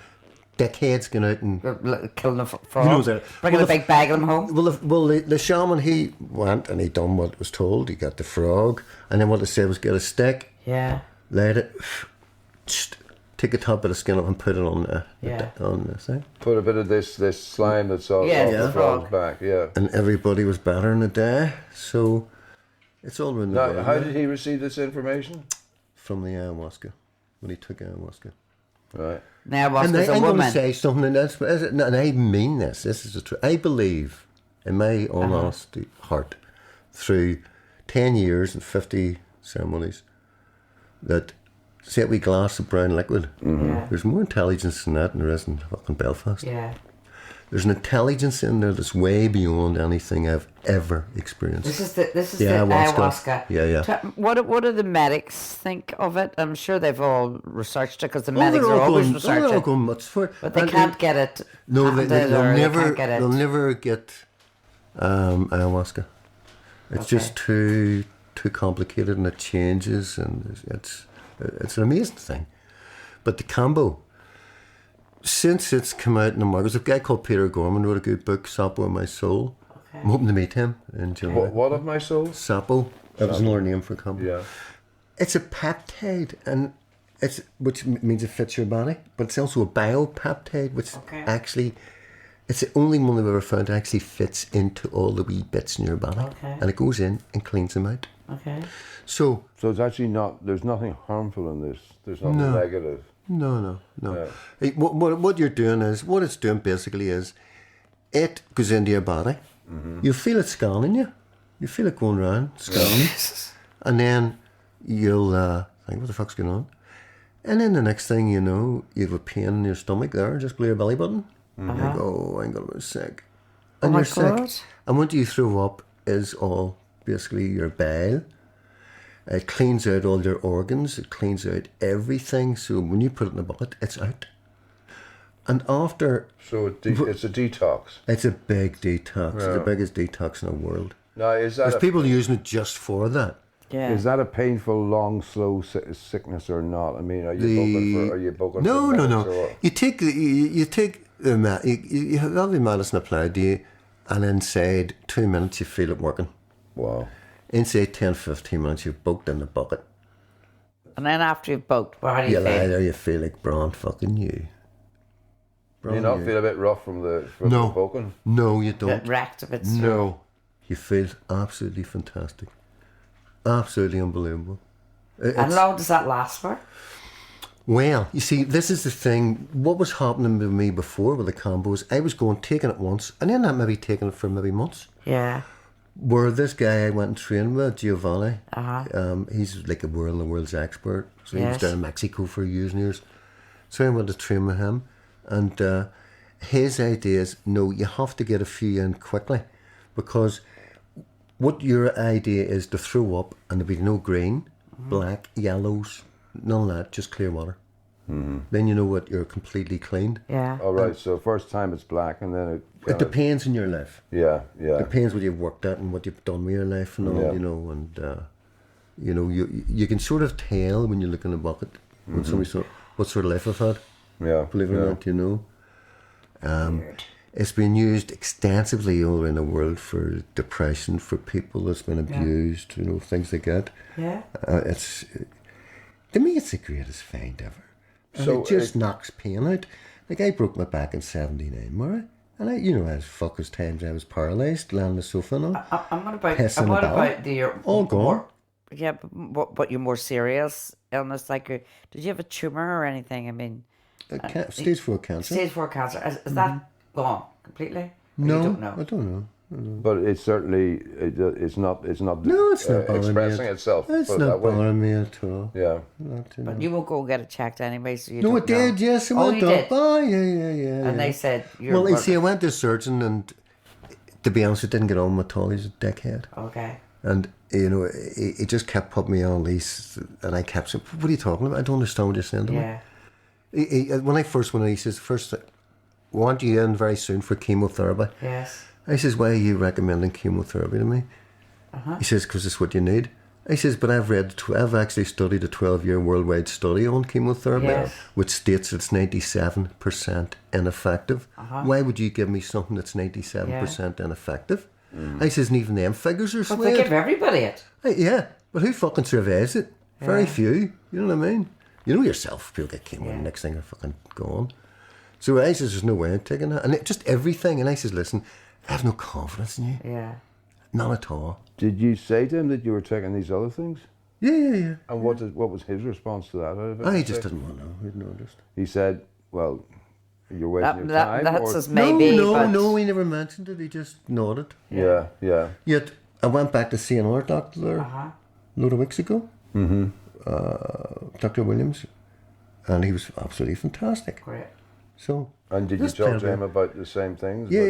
dickheads going out and killing the frog. Bringing a big bag of them home. Well, the shaman, he went and he done what was told. He got the frog, and then what they said was get a stick. Yeah. Light it. Take the top of the skin off and put it on the thing. Put a bit of this slime that's off the frog's back. Yeah. And everybody was better in a day. So it's all in the Now, world. how did he receive this information? From the ayahuasca, when he took ayahuasca. Right. Now, I'm a going woman. to say something, and I mean this. This is the truth. I believe, in my own honesty, heart, through 10 years and 50 ceremonies, that say a wee glass of brown liquid. There's more intelligence in that than there is in fucking Belfast. Yeah. There's an intelligence in there that's way beyond anything I've ever experienced. This is the ayahuasca. Yeah. What do the medics think of it? I'm sure they've all researched it because the medics are always researching. They're all going much for it. But they can't get it. No, they'll never get ayahuasca. It's just too complicated, and it changes, and it's an amazing thing. But the combo, since it's come out in the market, there's a guy called Peter Gorman wrote a good book, Sapo of My Soul. Okay. I'm hoping to meet him in July. What of my soul? Sapo. That was another name for combo. Yeah. It's a peptide, and which means it fits your body, but it's also a biopeptide, which actually, it's the only one I've ever found that actually fits into all the wee bits in your body, and it goes in and cleans them out. Okay. So it's actually not. There's nothing harmful in this. There's nothing negative. No. Yeah. Hey, what you're doing is, what it's doing basically is, it goes into your body. You feel it scanning you. You feel it going around, scanning. And then you'll think, what the fuck's going on? And then the next thing you know, you have a pain in your stomach there, just below your belly button. You go, I'm going to be sick. And you're sick. And what you throw up is all basically your bile. It cleans out all your organs. It cleans out everything. So when you put it in a bucket, it's out. And after... So it's a detox. It's a big detox. Yeah. It's the biggest detox in the world. Now, there's people using it just for that. Yeah. Is that a painful, long, slow sickness or not? I mean, are you booking for No. You take you have the medicine applied to you, and inside 2 minutes you feel it working. Wow. Inside 10-15 minutes you've booked in the bucket. And then after you've booked, how do you feel? Lie there, you feel like brand fucking new. Do you not feel a bit rough from the booking? No, you don't. A bit wrecked, a bit No. you feel absolutely fantastic. Absolutely unbelievable. And how long does that last for? Well, you see, this is the thing. What was happening to me before with the combos, I was taking it once, and then maybe taking it for maybe months. Yeah. Where this guy I went and trained with, Giovanni, he's like a world's expert. So he was down in Mexico for years and years. So I went to train with him, and his idea is, no, you have to get a few in quickly, because what your idea is to throw up and there'll be no green, black, yellows, none of that, just clear water. Mm-hmm. Then you know what, you're completely cleaned. Yeah. All right, so first time it's black and then it depends on your life. Yeah. Depends what you've worked at and what you've done with your life and all, you know, and you can sort of tell when you look in the bucket when somebody what sort of life I've had. Yeah. Believe it or not, you know. It's been used extensively all around the world for depression, for people that's been abused, you know, things like that. Yeah. To me, it's the greatest find ever. And So it just knocks pain out. Like, I broke my back in 79, Murray. And I was fuckers times I was paralysed, laying on the sofa and all. What about all gone. Yeah, but your more serious illness, like, did you have a tumour or anything? I mean... Stage 4 cancer. Stage 4 cancer. Is that gone completely? Or No, you don't know? I don't know. But it's certainly it's not No, it's not bothering expressing me. itself. It's put it not that way. bothering me at all. Yeah. But you won't go and get it checked anyway, so you No, don't it did, know. yes. I Oh, went you up. did? Oh, yeah. And they said Well, you see, I went to a surgeon, and to be honest, I didn't get on with at all. He's a dickhead. Okay. And, you know, he just kept putting me on these, and I kept saying, what are you talking about? I don't understand what you're saying to me. Yeah. When I first went in, he says, first, I want you in very soon for chemotherapy. Yes. I says, why are you recommending chemotherapy to me? He says, because it's what you need. I says, but I've actually studied a 12-year worldwide study on chemotherapy, which states it's 97% ineffective. Why would you give me something that's 97% ineffective? I says, and even them figures are But they give everybody it. Yeah, but who fucking surveys it? Very few. You know what I mean? You know yourself, people get chemo and the next thing they're fucking gone. So I says, there's no way I'm taking that. And just everything. And I says, listen, I have no confidence in you. Yeah. None at all. Did you say to him that you were taking these other things? Yeah. And what was his response to that? He just didn't want to know. He'd noticed. He said, well, you're wasting your time. That's just maybe. No, he never mentioned it. He just nodded. Yeah. Yet, I went back to see another doctor there a load of weeks ago. Dr. Williams. And he was absolutely fantastic. Great. So... And did you talk to him about the same things? Yeah.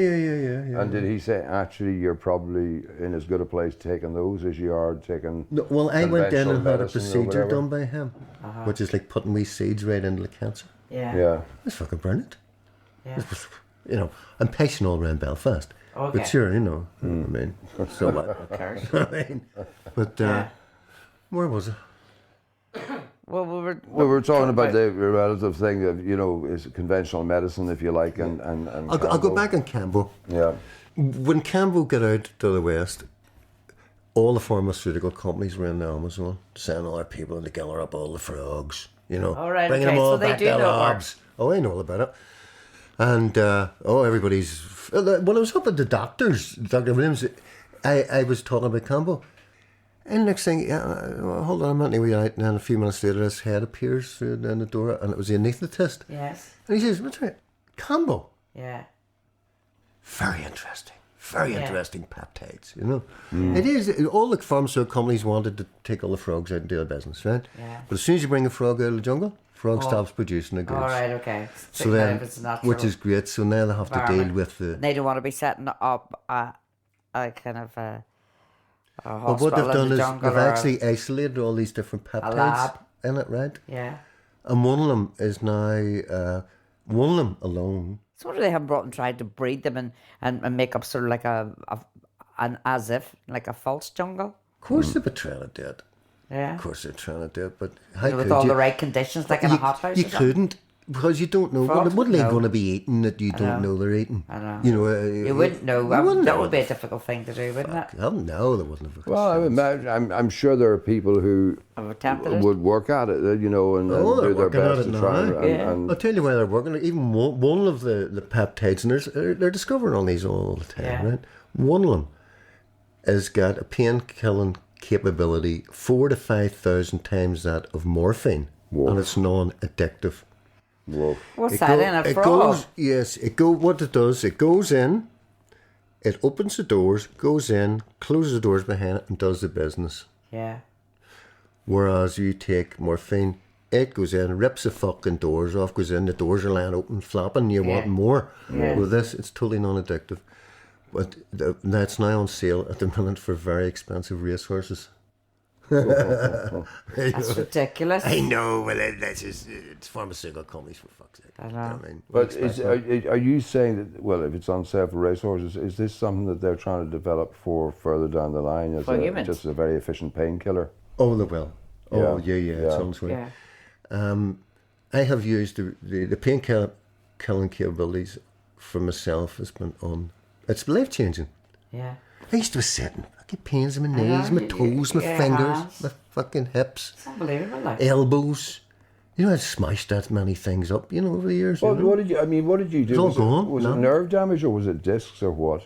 And did he say, actually, you're probably in as good a place taking those as you are taking... No, well, I went in and had a medicine or procedure whatever? done by him, which is like putting wee seeds right into the cancer. Yeah. It's fucking brilliant. Yeah. You know, I'm patient all around Belfast. Okay. But sure, you know, I mean, so what? I mean, but where was it? Well, we were talking about the relative thing of, you know, is conventional medicine, if you like, and I'll go back on Cambo. Yeah. When Cambo got out to the West, all the pharmaceutical companies were in the Amazon, sending all their people to gather up all the frogs, you know, all right, bringing them all so they back do to know labs. Oh, I know all about it. And, everybody's... When I was up at the doctors, Dr. Williams, I was talking about Cambo. And next thing, hold on a minute, we out, and then a few minutes later, his head appears in the door, and it was the anaesthetist. Yes. And he says, what's right? Cambo. Yeah. Very interesting. Very interesting peptides, you know. It is. All the pharmaceutical companies wanted to take all the frogs out and do their business, right? Yeah. But as soon as you bring a frog out of the jungle, frog stops producing the goods. All right, okay. So then, which is great. So now they have to deal with the... They don't want to be setting up a kind of a But what they've done is they've actually isolated all these different peptides in it, right? Yeah. And one of them is now, one of them alone. So what do they have brought and tried to breed them and make up sort of like an as if, like a false jungle? Of course they've been trying to do it. Yeah. Of course they're trying to do it, but how with could all you? the right conditions, like in a hothouse. You couldn't, because you don't know what are they going to be eating that you don't know they're eating. I know. You know, you wouldn't know. That would be a difficult thing to do, wouldn't it? I don't know. There wasn't a Well, I imagine, I'm sure there are people who would work at it, you know, and do their best to try and I'll tell you why they're working. Even one of the peptides, and they're discovering all these all the time, right? One of them has got a pain-killing capability 4,000 to 5,000 times that of morphine. Whoa. And it's non-addictive. Whoa. What's that in a frog? What it does, it goes in, it opens the doors, goes in, closes the doors behind it, and does the business. Yeah. Whereas you take morphine, it goes in, rips the fucking doors off, goes in, the doors are lying open, flapping, you want more. Yeah. With this, it's totally non-addictive. But that's now on sale at the minute for very expensive racehorses. That's ridiculous. I know, but that's just, it's pharmaceutical companies, for fuck's sake. I know. But are you saying that, well, if it's on sale for racehorses, is this something that they're trying to develop for further down the line as just a very efficient painkiller? Oh, they will. Oh, yeah. It's on its way. Yeah. I have used the pain-killing capabilities for myself. Has been on. It's life-changing. Yeah. I used to be sitting. I get pains in my knees, my toes, my fingers, my fucking hips. It's unbelievable. Like. Elbows. You know, I've smashed that many things up, over the years. Well, what did you do? It's all gone. Was it nerve damage or was it discs or what?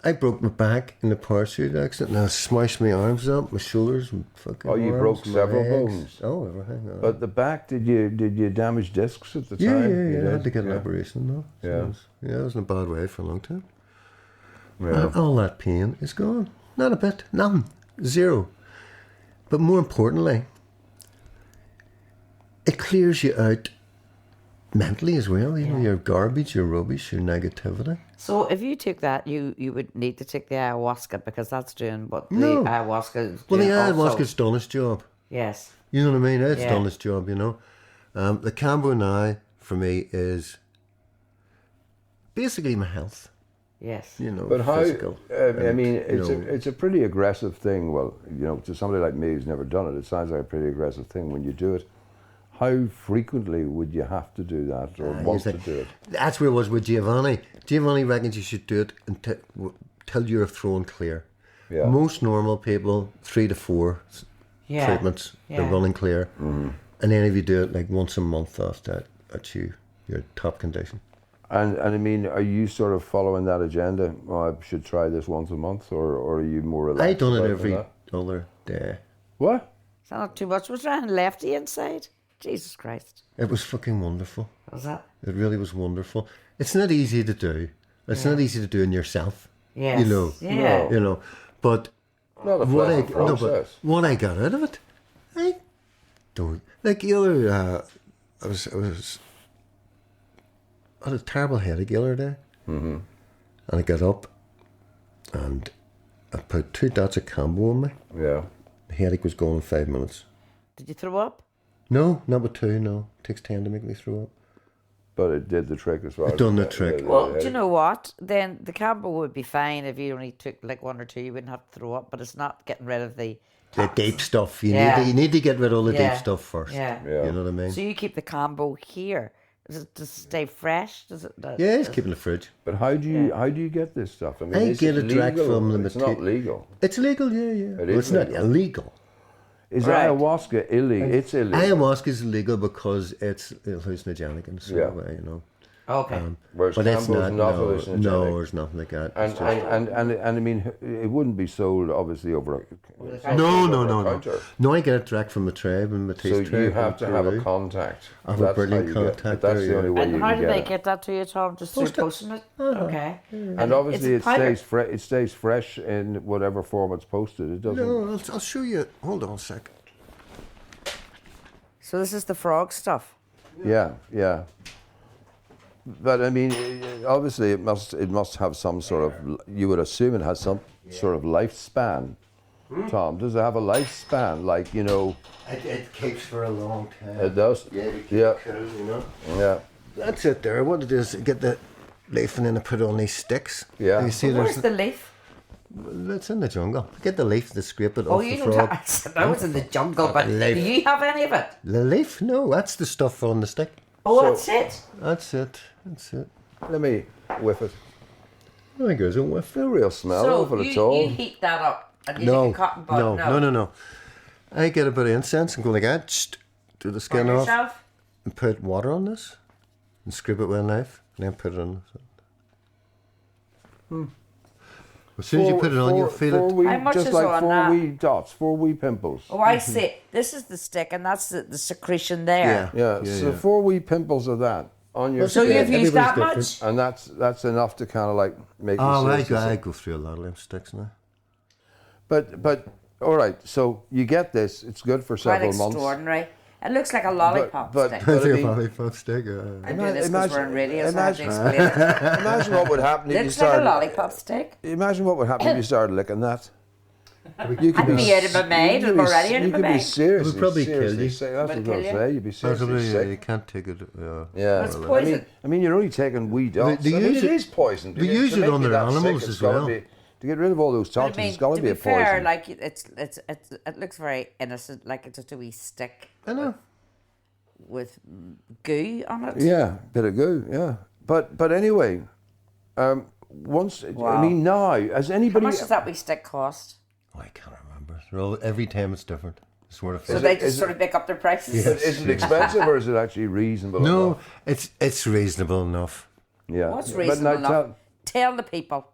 I broke my back in the parachute accident and I smashed my arms up, my shoulders, and fucking you arms, broke several legs. bones? Oh, everything. But the back, did you damage discs at the time? Yeah. I had to get an operation though. So I was in a bad way for a long time. Yeah. All that pain is gone. Not a bit. Nothing. Zero. But more importantly, it clears you out mentally as well. You know, your garbage, your rubbish, your negativity. So if you took that, you would need to take the ayahuasca because that's doing what the ayahuasca is doing. Well, the ayahuasca's done its job. Yes. You know what I mean? It's done its job, The Cambo now, for me, is basically my health. Yes. But how? Physical. It's a pretty aggressive thing. Well, to somebody like me who's never done it, it sounds like a pretty aggressive thing when you do it. How frequently would you have to do that or want to do it? That's where it was with Giovanni. Giovanni reckons you should do it until you're thrown clear. Yeah. Most normal people, 3 to 4 treatments, they're running clear. Mm-hmm. And then if you do it like once a month after that, that's your top condition. And I mean, are you sort of following that agenda? I should try this once a month, or are you more relaxed? I done it every other day. What? Is that not too much? Was there lefty inside? Jesus Christ. It was fucking wonderful. Was that? It really was wonderful. It's not easy to do. It's not easy to do in yourself. Yes. Yeah. But not a pleasant process. What I got out of it, I don't like the other. I had a terrible headache the other day, and I got up, and I put 2 dots of Cambo on me. Yeah. The headache was gone in 5 minutes. Did you throw up? No, number 2. No, it takes 10 to make me throw up. But it did the trick as well. It done the trick. Well, do you know what? Then the Cambo would be fine if you only took like 1 or 2. You wouldn't have to throw up. But it's not getting rid of the deep stuff. You need to get rid of all the deep stuff first. Yeah. You know what I mean? So you keep the Cambo here. Does it just stay fresh? It's keeping the fridge. But how do you get this stuff? I mean, I get it direct from the It's not legal. It's legal, yeah. It's legal. not illegal. Is ayahuasca illegal? It's illegal. Ayahuasca is illegal because it's hallucinogenic in a sort of way, Okay. Whereas but it's not hallucinogenic. No, there's nothing like that. And I mean, it wouldn't be sold obviously over. No. No, I get it direct from the tribe and the taste tribe. So you have to have a contact. I have a brilliant contact. That's the only way you can get it. And how do they get that to you, Tom? Just through posting it? Okay. And obviously it stays fresh in whatever form it's posted. It doesn't. No, I'll show you. Hold on a second. So this is the frog stuff. Yeah. But I mean, obviously, it must have some sort of. You would assume it has some sort of lifespan. Tom, does it have a lifespan? Like It keeps for a long time. It does. Yeah. Cool, Yeah. That's it. There. What it is, get the leaf and then I put on these sticks. Yeah. You see, Where's the leaf? It's in the jungle. Get the leaf to scrape it off the frog. I was in the jungle, but do you have any of it? The leaf? No, that's the stuff on the stick. Oh, that's it. That's it. Let me whiff it. I think there's a whiff. No real smell of it at all. You heat that up and you take a cotton bud. No. I get a bit of incense and go like that, do the skin off, and put water on this, and scrape it with a knife, and then put it on. As soon as you put it on, you'll feel it. How much just is like on 4 that? wee dots, 4 wee pimples. Oh, I see. This is the stick, and that's the secretion there. Yeah. So 4 wee pimples of that on your So skin. you've used that Everybody's much? And that's enough to kind of like make Oh, you I go through a lot of them sticks now. But all right, so you get this. It's good for Quite several months. extraordinary. It looks like a lollipop but- stick. but- I mean- lollipop stick. I'm doing this because we're on radio, so I have to imagine- explain it. Imagine what would happen if you Looks like a started. lollipop stick. Imagine what would happen if you started licking that. You I'd be out of my mind. I'm already out You of my could be mind. seriously, It would probably kill seriously you. sick. That's what I was Would going kill to say. You'd be seriously Possibly, you sick. can't take it. Yeah. It's poison. I mean, you're only taking wee dots. They I mean, use it it- is poison. they To use to it make on you their that sick, animals it's as gotta well. be- to get rid of all those But I toxins, mean, it's got to be be a poison. fair, like it looks very innocent, like it's just a wee stick I know. with goo on it. Yeah, bit of goo. Yeah, but anyway, once I Wow. mean now, has How anybody? much does that wee stick cost? Oh, I can't remember. Every time it's different. I swear to So God. they is just it- sort of make up their prices. Is it expensive or is it actually reasonable? No, enough? it's reasonable enough. Yeah. What's But reasonable now enough? Tell the people.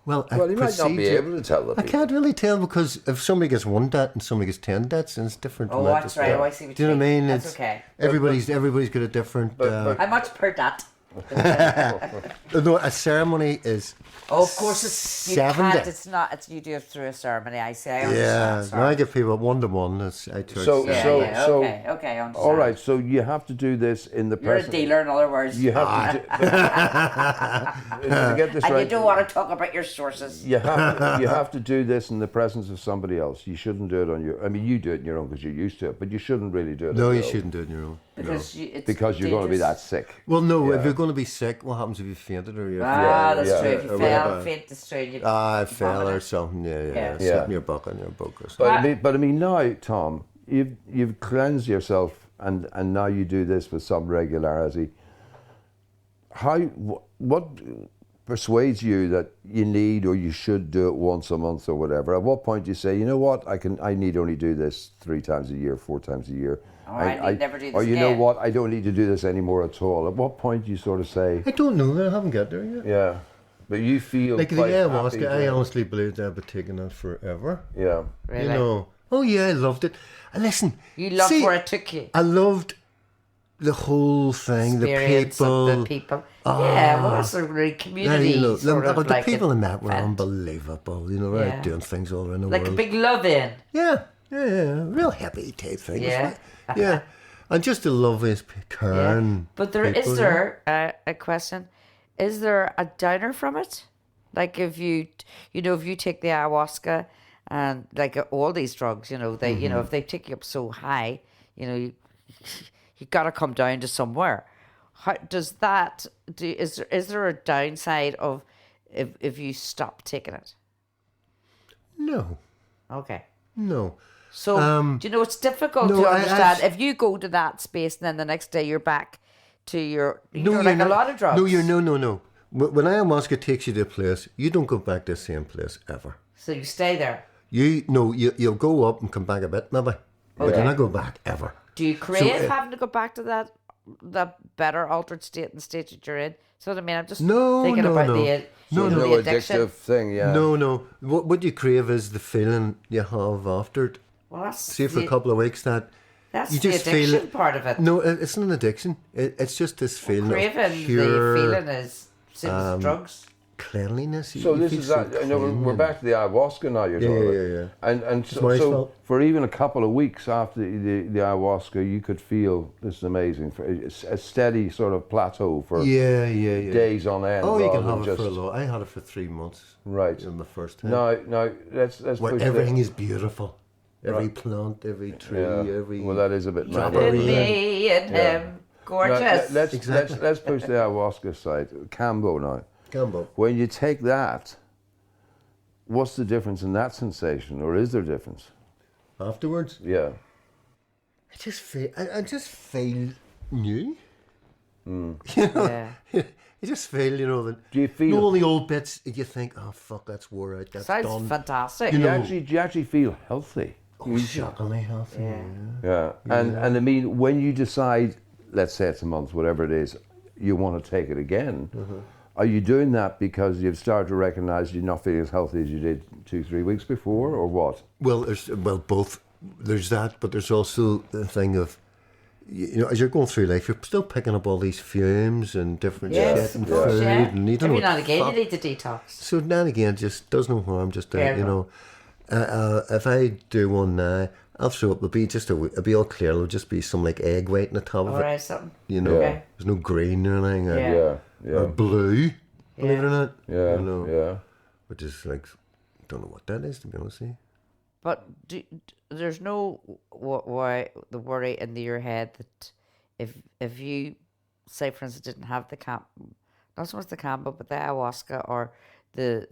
Well, Well, you might not be able to tell the I people. can't really tell because if somebody gets 1 dat and somebody gets 10 dats, and it's different. Oh, amount that's of right. stuff. Oh, I see what Do you know what I mean? That's It's okay. everybody's got a different. How much per dat? No, a ceremony is. Oh, of course, you 70. can't. It's not. It's you do it through a ceremony. I say. I Yeah, understand. now I give people 1-to-1. I charge. So- Yeah, so- yeah, so- okay, okay, I understand. All right, so you have to do this in the You're a presence. dealer, in other words. You have to. To get this And right. you don't want to talk about your sources. You have to do this in the presence of somebody else. You shouldn't do it on your. I mean, you do it on your own because you're used to it, but you shouldn't really do it. No, on you your own shouldn't do it on your own. It's because you're going to be that dangerous. sick. Well, no, Yeah. if you're going to be sick, what happens if you fainted or you? Ah, that's yeah, true. If you or fell, whatever. faint, it's true. You I fell or vomit. something. Yeah. Yeah. Sit Yeah. in your bucket and your book or But something. I mean, now, Tom, you've cleansed yourself, and now you do this with some regularity. What persuades you that you need or you should do it once a month or whatever? At what point do you say, you know what, I need only do this 3 times a year, 4 times a year? Oh, I need never do this Or you know again. what, I don't need to do this anymore at all. At what point do you sort of say, I don't know. I haven't got there yet. yeah, but you feel Like the quite ayahuasca, happy I doing it. honestly believed I'd be taking that forever. Yeah. Really? You know. Oh yeah, I loved it. And listen, You loved see, where it took you. I loved the whole thing, Experience the people. of the people. Yeah, well, that's a really community you know, sort of the like people an I met were event. unbelievable. You know, they're Yeah. out doing things all around the Like world. a big love-in. Yeah, real happy type thing. Yeah. Yeah. And just the loveliest caring. But is there a question? Is there a downer from it? Like if you take the ayahuasca and like all these drugs, they, if they take you up so high, you got to come down to somewhere. How does that? Is there a downside of if you stop taking it? No, Okay. no. So do you know it's difficult no, to I- understand if you go to that space and then the next day you're back to your You're like not. a lot of drugs. No, no. When ayahuasca takes you to a place, you don't go back to the same place ever. So you stay there. You'll go up and come back a bit, maybe. But you'll not go back ever. Do you crave So, having to go back to that better altered state and state that you're in? So what I mean, I'm just No, thinking no, about no. the No, the No addiction. addictive thing, yeah. No. What you crave is the feeling you have after it. Well, that's See, for a couple of weeks, that that's you the just addiction feel it. part of it. No, it's not an addiction. It's just this feeling Craving of pure the feeling is same as drugs. cleanliness. So You this feel is that. so I know we're clean. back to the ayahuasca now. You're talking about. And so, Maurice so felt. for even a couple of weeks after the ayahuasca, you could feel this is amazing. For a steady sort of plateau for Yeah. days on end. Oh, you can rather have than it for a just- lot. I had it for 3 months. Right. In the first time. Now let's Where push everything the, is beautiful. Every Right. plant, every tree, yeah. every. Well, that is a bit mad. Drop In it. me and him, gorgeous. Let's push the ayahuasca side. Cambo now. Combo. When you take that, what's the difference in that sensation, or is there a difference? Afterwards, Yeah. I just feel new. Yeah. You just feel, that. Do you feel? all the old bits? You think, oh fuck, that's wore out. That's Sounds done. fantastic. Do you know- actually feel healthy? Oh, shockingly healthy. Yeah. And I mean, when you decide, let's say it's a month, whatever it is, you want to take it again. are you doing that because you've started to recognise you're not feeling as healthy as you did 2-3 weeks before, or what? Well, both. There's that, but there's also the thing of, as you're going through life, you're still picking up all these fumes and different shit and food, and you don't every know now and again you need to detox. So now and again, it just does no harm. Just if I do one now, I'll throw up. It'll be all clear. It'll just be some like egg white on the top of it. Or something. There's no green or anything. Or blue. Believe it or not. Yeah. Which is like, don't know what that is, to be honest with you. But there's no why the worry in your head that if you, say for instance, didn't have not so much the Campbell, but the ayahuasca or the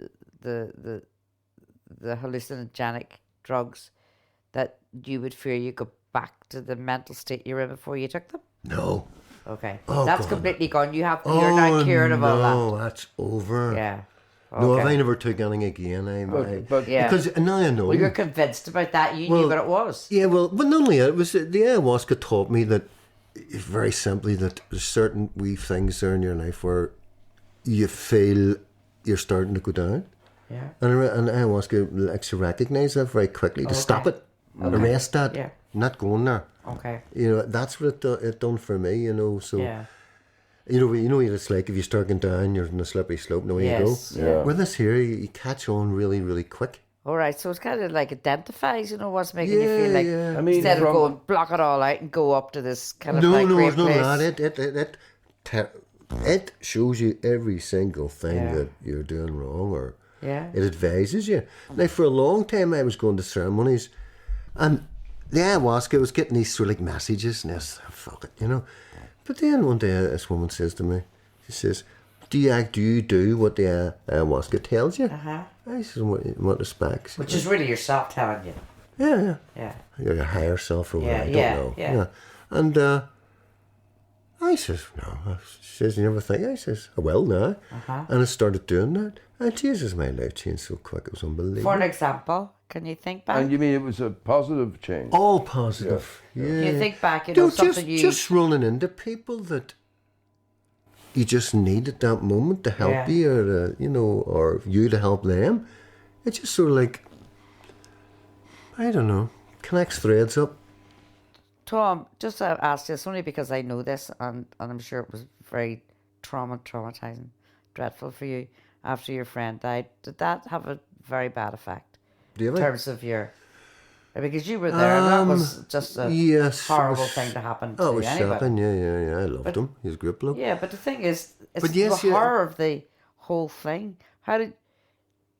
hallucinogenic drugs, that you would fear you go back to the mental state you were in before you took them? No. Okay. Oh, that's God. Completely gone. You're not cured of all that. No, that's over. Yeah. Okay. No, if I never took anything again, because now I know. Well, you're convinced about that. You knew what it was. Yeah, well, but not only that, it was the ayahuasca taught me that, very simply, that there's certain wee things there in your life where you feel you're starting to go down. Yeah. And ayahuasca likes to recognise that very quickly, to stop it, arrest that, not going there. Okay. That's what it done for me, so... Yeah. You know what it's like if you start going down, you're in a slippery slope, and away you go. Yeah. With this here, you catch on really, really quick. All right, so it's kind of like identifies, what's making you feel like, I mean, instead of going block it all out and go up to this kind of great it's place. not that. It shows you every single thing that you're doing wrong, or it advises you. Now, for a long time, I was going to ceremonies, and the ayahuasca was getting these sort of like messages, and I was, fuck it, But then one day, this woman says to me, she says, do you do what the ayahuasca tells you? Uh-huh. I said, what respect? Which is really yourself telling you. Yeah. Your higher self or whatever, I don't know. Yeah. And I says, no. She says, you never think? I says, I will now. Uh-huh. And I started doing that. And Jesus, my life changed so quick, it was unbelievable. For an example, can you think back? And you mean it was a positive change? All positive. Yeah. You think back, something just running into people that you just need at that moment to help you, or or you to help them. It's just sort of like, I don't know, connects threads up. Tom, just to ask this only because I know this, and I'm sure it was very traumatizing, dreadful for you after your friend died. Did that have a very bad effect in terms of because you were there, and that was just a horrible thing to happen to it was anybody. shocking, yeah. I loved him. He was a great bloke. Yeah, but the thing is, it's the horror of the whole thing.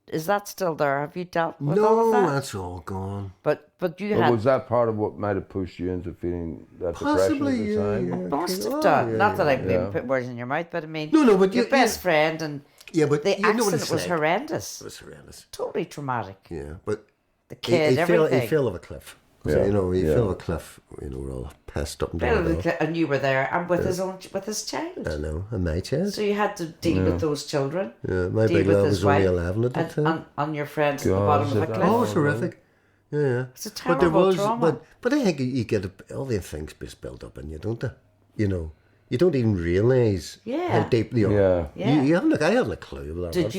Is that still there? Have you dealt with all of that? No, that's all gone. But was that part of what might have pushed you into feeling that possibly, depression at the time? Must have done. Not that I'm maybe put words in your mouth, but I mean, but your best friend and but the accident was like. horrendous. It was horrendous. Totally traumatic. Yeah, but the kid, he fell off a cliff. Yeah. So, he fell off a cliff. We're all pissed up and down. And you were there, and with his child. I know, and my child. So you had to deal with those children. Yeah, my big lad was only 11 at that time. And your friends at the bottom of a cliff. Oh, it's horrific. Yeah. It's a terrible trauma. But I think you get all the things just built up in you, don't they? You don't even realise how deep they are. Yeah. You haven't. I haven't a clue about Did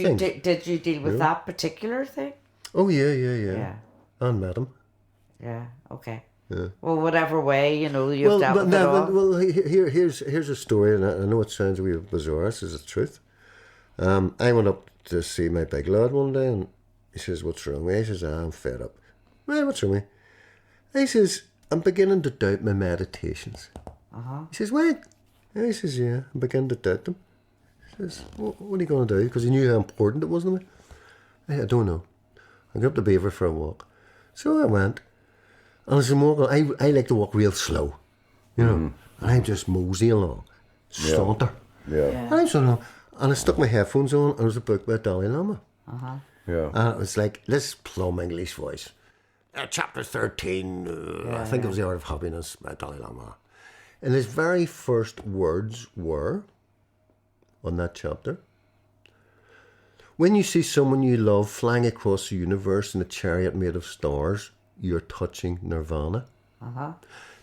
you deal with that particular thing? Oh yeah. And met him. Yeah. Okay. Yeah. Well, whatever way you've dealt with it all. Well, here's a story, and I know it sounds a wee bizarre. This is the truth. I went up to see my big lad one day, and he says, "What's wrong with me?" I says, "I'm fed up." Well, what's wrong with me? He says, "I'm beginning to doubt my meditations." He says, "What?" And he says, "Yeah, I'm beginning to doubt them." He says, "What are you going to do?" Because he knew how important it was to me. I don't know. I got up to Beaver for a walk. So I went. And as I'm walking, I like to walk real slow, and I just mosey along, saunter. Yeah. And I'm sort of, and I stuck my headphones on, and there was a book by Dalai Lama. Yeah. And it was like this plum English voice. Chapter 13, I think it was The Art of Happiness by Dalai Lama. And his very first words were, on that chapter, when you see someone you love flying across the universe in a chariot made of stars, you're touching nirvana.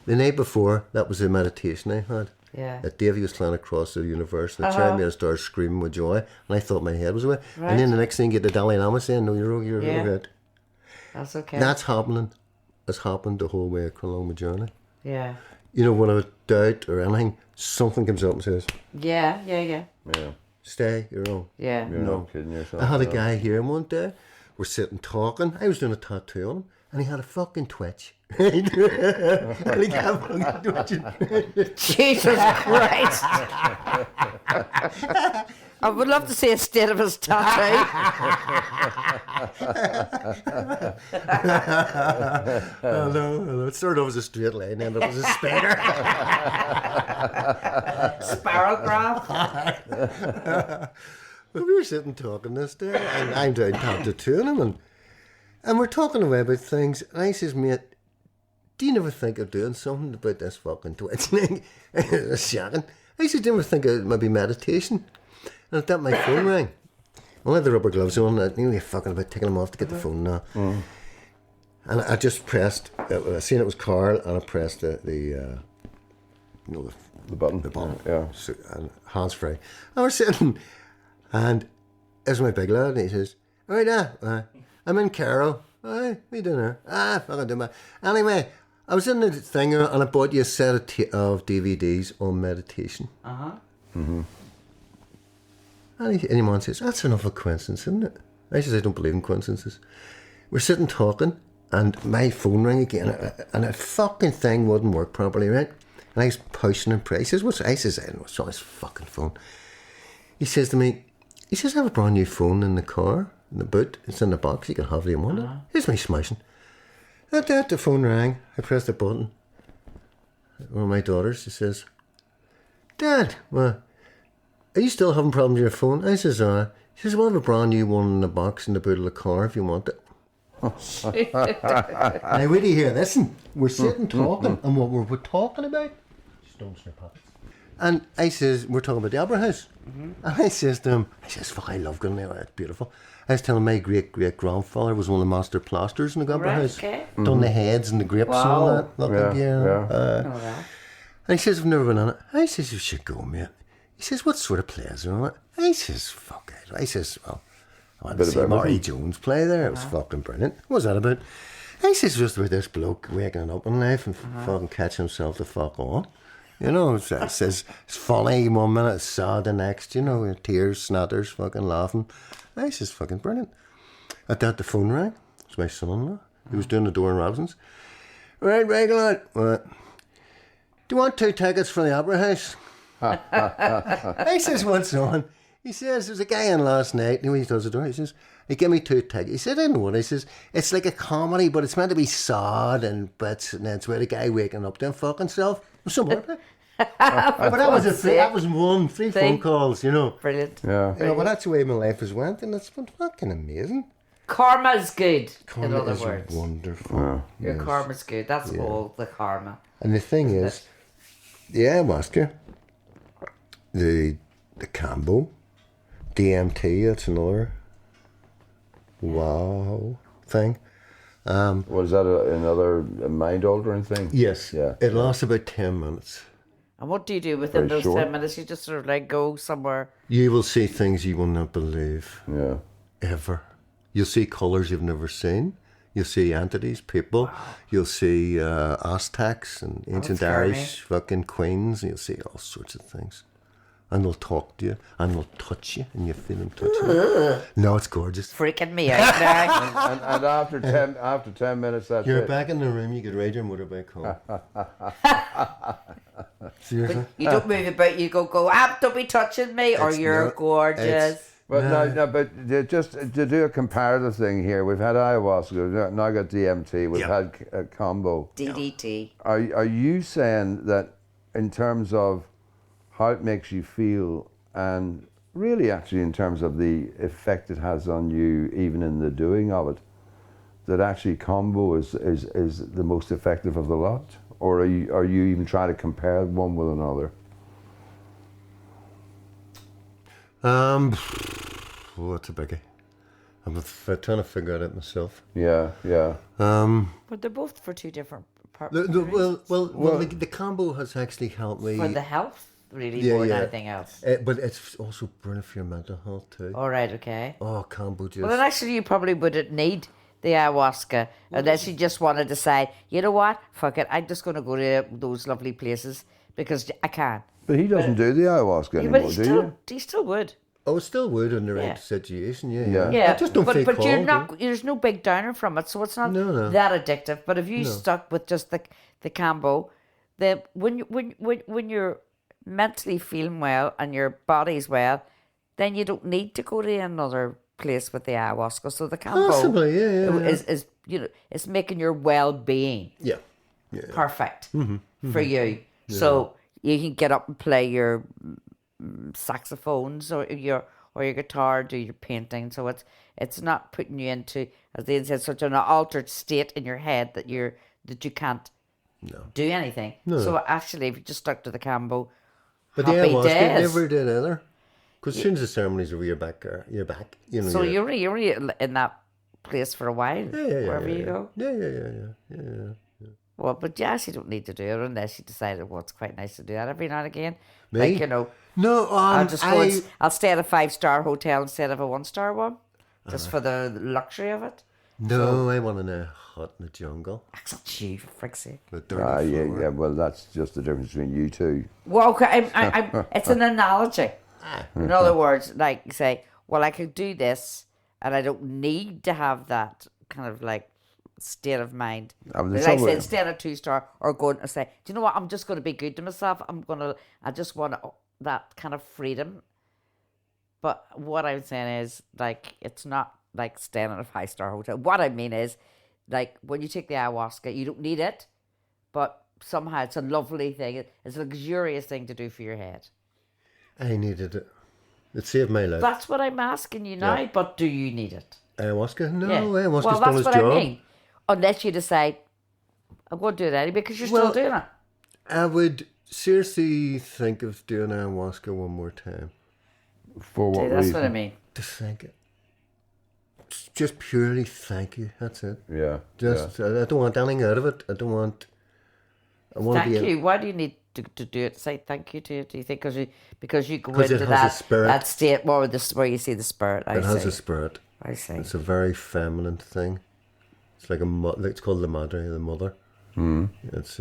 The night before, that was a meditation I had. Yeah. That Davy was flying across the universe, and the cherry maid started screaming with joy, and I thought my head was away. Right. And then the next thing you get the Dalai Lama saying, "No, you're okay." That's okay. That's happening. It's happened the whole way along my journey. Yeah. You know, when I was doubt or anything, something comes up and says, Yeah. "Stay, you're wrong." Yeah. You're not kidding yourself. I had a guy here one day. We're sitting talking. I was doing a tattoo on him, and he had a fucking twitch. And he kept fucking twitching. Jesus Christ. I would love to see a state of his tattoo. No. It started off as a straight line, ended up as a spider. Spiral graph. Well, we were sitting talking this day, and I'm doing tattooing him, and we're talking away about things, and I says, "Mate, do you never think of doing something about this fucking twitching?" Shocking. I said, "Do you ever think of maybe meditation?" And at that, my phone rang. I had the rubber gloves on. I knew fucking about taking them off to get the phone now. And I just pressed. I seen it was Carl, and I pressed the button. The button. Yeah. So, and hands free. I was sitting, and there's my big lad, and he says, "All right, I'm in Carol. Aye, what you doing there?" Fucking doing my. Anyway, I was in the thing, and I bought you a set of DVDs on meditation. And any man says, "That's enough of a coincidence, isn't it?" I says, "I don't believe in coincidences." We're sitting talking, and my phone rang again, and a fucking thing wouldn't work properly, right? And I was pushing and pressing. He says, "What's?" I says, "What's on this fucking phone?" He says to me, "I have a brand new phone in the car, in the boot. It's in the box. You can have it if you want it." Here's me smashing. At that, the phone rang. I pressed the button. One of my daughters, she says, "Dad, well, are you still having problems with your phone?" I says, She says, "We'll have a brand new one in the box in the boot of the car if you want it." Now, wait till you hear this. We're sitting talking, and what we're talking about? Stones in your pockets. And I says, we're talking about the Opera House. And I says to him, "Fuck, I love going there. It's beautiful." I was telling my great-great-grandfather was one of the master plasters in the Opera House. Okay. Done the heads and the grapes and all that. And he says, "I've never been on it." I says, "You should go, mate." He says, "What sort of plays are on it?" I says, "Fuck it." I says, "Well, I went to see Maury Jones play there. It was fucking brilliant." "What was that about?" I says, "Just about this bloke waking up in life and fucking catching himself the fuck on. You know, it says it's funny 1 minute, it's sad the next, you know, tears, snatters, fucking laughing." I says, "Fucking brilliant." At that, the phone rang. It was my son-in-law. He was doing the door in Robinson's. "Right, regular. Do you want 2 tickets for the Opera House?" I says, "What's on?" He says, "There's a guy in last night," and when he does the door, he says, "He gave me 2 tickets." He said, "I know what." He says, "It's like a comedy, but it's meant to be sad and bits, and it's where the guy waking up to fucking self." But that was three phone calls, you know. Brilliant. Yeah. You know, but that's the way my life has went, and it's been fucking amazing. Karma's good, in Karma other is words. wonderful. Your karma's good. That's all the karma. And the thing is, Oscar, the Cambo, DMT, that's another wow thing. Was that another mind-altering thing? Yes. Yeah. It lasts about 10 minutes. And what do you do within Very those short. 10 minutes? You just sort of like go somewhere. You will see things you will not believe. Yeah. Ever. You'll see colours you've never seen. You'll see entities, people. Wow. You'll see Aztecs and ancient Irish fucking queens. You'll see all sorts of things. And they'll talk to you, and they'll touch you, and you feel them touch you. No, it's gorgeous. Freaking me out now. And after 10 minutes, that's You're it. back in the room, you could ride your motorbike home. Seriously? You don't move about, you go, don't be touching me, or you're gorgeous. But but just to do a comparative thing here, we've had ayahuasca, now got DMT, we've had a combo. DDT. Are you saying that in terms of how it makes you feel, and really actually in terms of the effect it has on you, even in the doing of it, that actually combo is the most effective of the lot? Or are you even trying to compare one with another? That's a biggie. I'm trying to figure it out myself. Yeah. But they're both for 2 different The combo has actually helped me. For the health, really, more than anything else. But it's also brilliant for your mental health too. All right, okay. Oh, combo just... Well, then actually you probably wouldn't need the ayahuasca unless you just want to decide, you know what, fuck it, I'm just going to go to those lovely places because I can. But he doesn't do the ayahuasca anymore, He still would. Oh, it still would in the right situation, yeah. I just don't feel But you're not. There's no big downer from it, so it's not that addictive. But if you stuck with just the combo, then when you're mentally feeling well and your body's well, then you don't need to go to another place with the ayahuasca. So the combo is it's making your well-being perfect for you. Yeah. So you can get up and play your saxophones or your guitar, do your painting. So it's not putting you into, as they said, such an altered state in your head that you can't do anything. No. So actually, if you just stuck to the combo, but the ayahuasca never did either. Because as soon as the ceremony's over, you're back. You know. So you're in that place for a while, wherever you go. Yeah. Well, but you actually don't need to do it unless you decided, well, it's quite nice to do that every now and again. Me? Like, you know. No, I'll stay at a 5-star hotel instead of a 1-star one, just for the luxury of it. No, I want in a hut in the jungle. That's not you, for frick's sake. Yeah. Well, that's just the difference between you two. Well, okay, it's an analogy. In other words, like say, well, I could do this, and I don't need to have that kind of like state of mind. Like I say, instead of 2-star, or going to say, do you know what? I'm just going to be good to myself. I just want that kind of freedom. But what I'm saying is, like, it's not like staying in a 5-star hotel. What I mean is, like, when you take the ayahuasca, you don't need it, but somehow it's a lovely thing. It's a luxurious thing to do for your head. I needed it. It saved my life. That's what I'm asking you now, but do you need it? Ayahuasca? No, ayahuasca's well, done its job. I mean. Unless you decide, I'm going to do it anyway, because you're still doing it. I would seriously think of doing ayahuasca one more time. For what reason? That's what I mean. To thank it. Just purely thank you. That's it. Yeah. I don't want anything out of it. I want thank you. Why do you need to do it? Say thank you to it? Do you think because you go into that state where you see the spirit? It has a spirit. I see. It's a very feminine thing. It's like it's called the madre, the mother. Mm. It's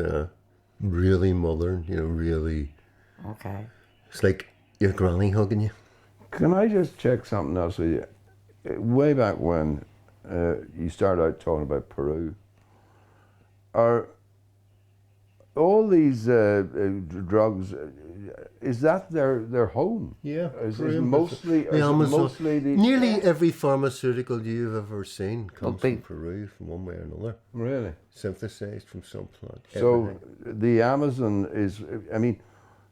really mother, really. Okay. It's like your granny hugging you. Can I just check something else with you? Way back when you started out talking about Peru, are all these drugs, is that their home? Yeah. Is it mostly nearly every pharmaceutical you've ever seen comes from Peru, from one way or another. Really? Synthesized from some plant. So the Amazon is, I mean,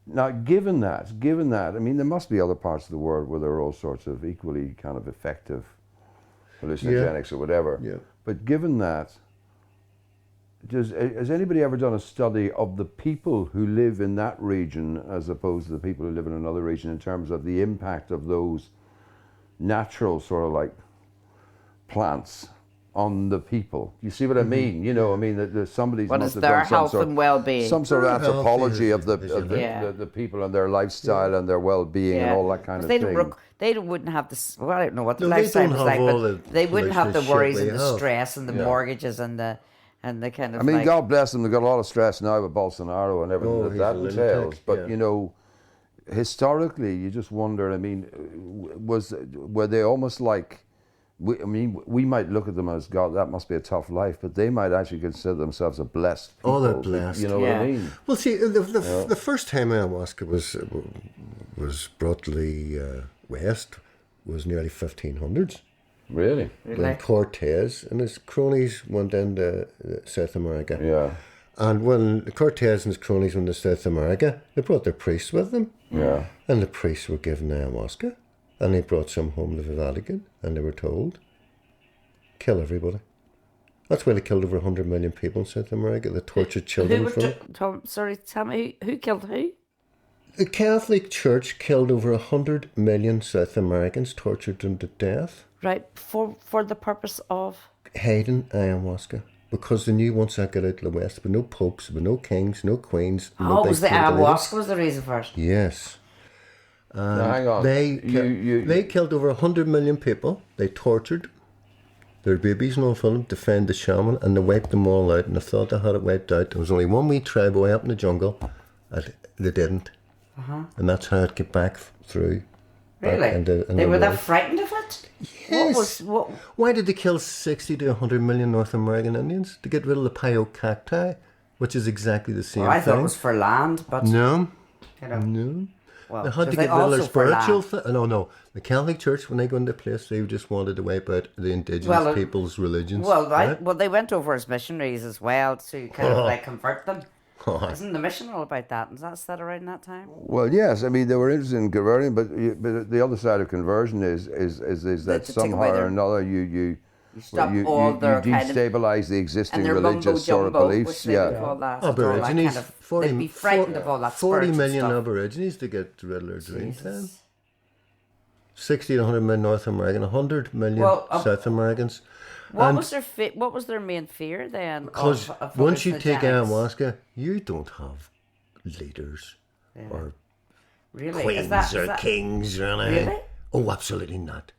now given that, I mean, there must be other parts of the world where there are all sorts of equally kind of effective hallucinogenics or whatever. Yeah. But given that, has anybody ever done a study of the people who live in that region as opposed to the people who live in another region in terms of the impact of those natural sort of like plants on the people? You see what I mean? You know, I mean that somebody's what must is have their done health and well-being, some sort of anthropology of the people and their lifestyle and their well-being and all that kind of thing. They wouldn't have this. Well, I don't know what the lifestyle was like, but they wouldn't have the worries and the stress and the mortgages and the kind of. I mean, God bless them. They've got a lot of stress now with Bolsonaro and everything that entails. But you know, historically, you just wonder. I mean, were they almost like? We might look at them as, God, that must be a tough life, but they might actually consider themselves a blessed people. Oh, they're blessed. You know what I mean? Well, see, the first time ayahuasca was brought to the West was nearly 1500s. Really? When Cortez and his cronies went into South America. Yeah. And when Cortez and his cronies went to South America, they brought their priests with them. Yeah. And the priests were given ayahuasca. And they brought some home to the Vatican, and they were told, kill everybody. That's why they killed over 100 million people in South America. They tortured children sorry, tell me, who killed who? The Catholic Church killed over 100 million South Americans, tortured them to death. Right, for the purpose of? Hiding ayahuasca. because they knew once I got out to the west, there were no popes, there were no kings, no queens. Oh, it was the ayahuasca was the reason for it. Yes. Now, hang on. They killed over 100 million people. They tortured their babies and all for them to find the shaman, and they wiped them all out. And they thought they had it wiped out. There was only one wee tribe way up in the jungle, and they didn't. And that's how it got back through. Really? They were that frightened of it? Yes. Why did they kill 60 to 100 million North American Indians? To get rid of the pio-cacti, which is exactly the same thing. I thought it was for land, but... No. You know, no. Well, they had to get rid of their spiritual thing. No. The Catholic Church, when they go into place, they just wanted to wipe out the indigenous people's religions. Well, right? Well, they went over as missionaries as well to kind of like convert them. Isn't the mission all about that? Is that around that time? Well, yes. I mean, they were interested in converting, but the other side of conversion is that somehow or another you destabilize the existing religious sort of beliefs. Aborigines, they'd be frightened of all that 40 million stuff. Aborigines to get rid of their dream time. 60 to 100 million North American, 100 million South Americans. What was their main fear then? Because once you take ayahuasca, you don't have leaders or queens or kings or anything. Really? Oh, absolutely not.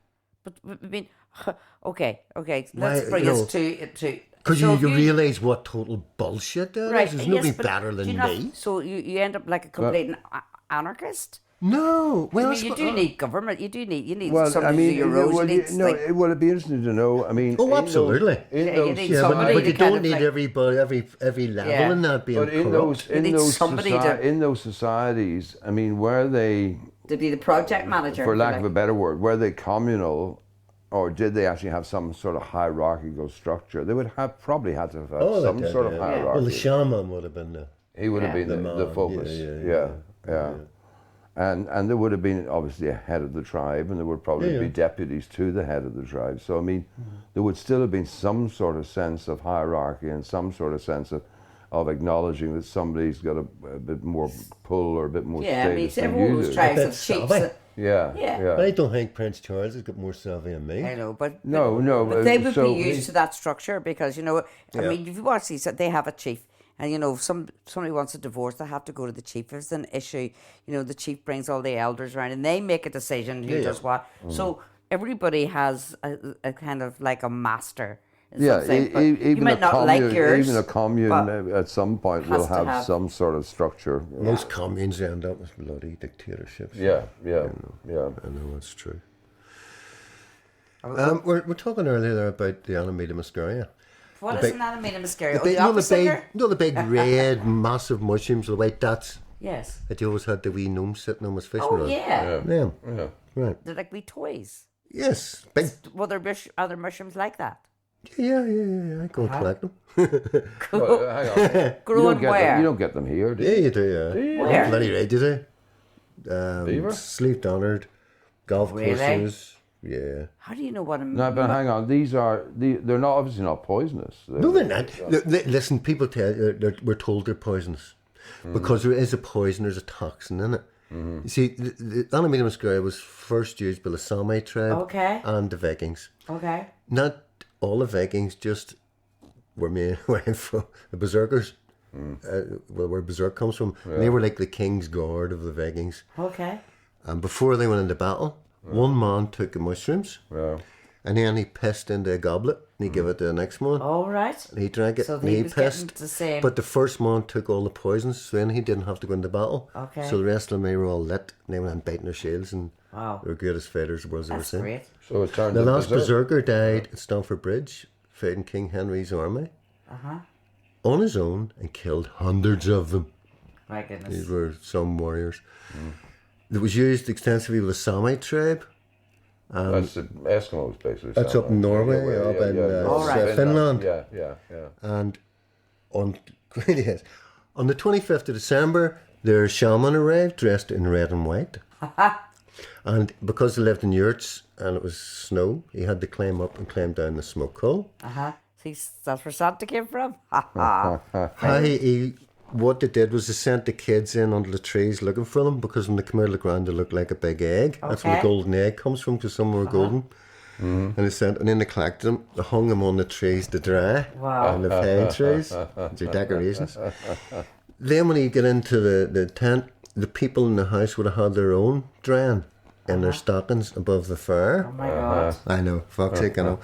But I mean, okay. Let's bring us to. Because you realise what total bullshit that is. There's nobody better than me. So you end up like a complete anarchist. No, well, you do need government. You need somebody to do your roads. Well, it'd be interesting to know. I mean, absolutely. But you don't need everybody, every level in that being corrupt. In those societies, I mean, were they to be the project manager, for lack of a better word, were they communal, or did they actually have some sort of hierarchical structure? They would have probably had to have some sort of hierarchy. Well, the shaman would have been he would have been the focus. Yeah. And there would have been obviously a head of the tribe, and there would probably be deputies to the head of the tribe. So I mean, there would still have been some sort of sense of hierarchy and some sort of sense of acknowledging that somebody's got a bit more pull or a bit more status than you do. Tribes of chiefs. Yeah. I don't think Prince Charles has got more savvy than me. I know, but no. They would be used to that structure because I mean, if you watch these, they have a chief. And if somebody wants a divorce, they have to go to the chief. If it's an issue, the chief brings all the elders around and they make a decision who does what. So everybody has a kind of like a master. You might not like yours. Even a commune at some point will have some sort of structure. Most communes end up with bloody dictatorships. Yeah. I know that's true. We're talking earlier there about the Anna Mascaria. What is an animated mascara? The big red massive mushrooms with white dots. Yes. That you always had the wee gnomes sitting on his fishing rod. rod. Yeah. Right. They're like wee toys. Yes. Big. Well, there are other mushrooms like that. Yeah. I go and collect them. Well, hang on. Growing where? You don't get them here, do you? Yeah, you do, yeah. Do you? Where? Bloody right, you do. Sleep Donard, golf courses. Yeah. How do you know what I'm... No, but hang on. They're not obviously not poisonous. No, they're not. Listen, people tell you, we're told they're poisonous. Because there is a poison, there's a toxin in it. You see, the Anna Mascaria was first used by the Sami tribe and the Vikings. Okay. Not all the Vikings, just were made from the berserkers. Where berserk comes from. Yeah. They were like the king's guard of the Vikings. Okay. And before they went into battle, one man took the mushrooms, and then he pissed into a goblet, and he gave it to the next man. All right. And he drank it, so and he pissed. The same. But the first man took all the poisons, so then he didn't have to go into battle. Okay. So the rest of them, they were all lit, and they went on biting their shields, and they were greatest fighters the world's ever seen. Great. So it turned the last berserker died at Stamford Bridge, fighting King Henry's army, on his own, and killed hundreds of them. My goodness. These were some warriors. It was used extensively with the Sami tribe. That's the Eskimos, basically. That's up in Norway, up in Finland. Yeah. And on the 25th of December, their shaman arrived dressed in red and white. And because they lived in yurts and it was snow, he had to climb up and climb down the smoke hole. See, that's where Santa came from. What they did was they sent the kids in under the trees looking for them, because when they come out of the ground they look like a big egg. That's where the golden egg comes from, because some were golden. And then they collected them, they hung them on the trees to dry. Wow. On the pine trees. They're decorations. Then when you get into the tent, the people in the house would have had their own drying in their stockings above the fire. Oh my God. I know, fuck's sake, I know.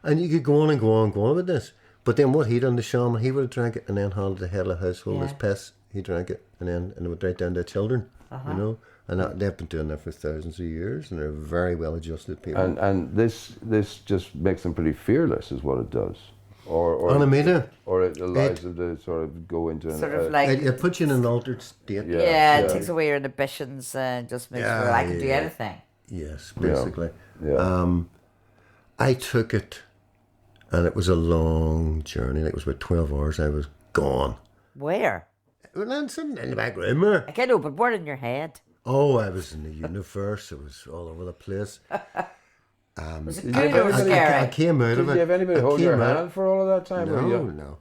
And you could go on and go on and go on with this. But then what he done, the shaman, he would have drank it and then handed the head of the household as pets. He drank it and it would right down to the children, you know. And they've been doing that for thousands of years, and they're very well adjusted people. And this just makes them pretty fearless, is what it does. Or it allows them to sort of go into it puts you in an altered state. It takes away your inhibitions and just makes you feel I can do anything. Yes, basically. Yeah. I took it, and it was a long journey. It was about 12 hours. I was gone. Where? Well, I'm sitting in the back room there. I know, but where in your head? Oh, I was in the universe. It was all over the place. Was it good or scary? I came out of it. Did you have anybody hold your hand for all of that time? No.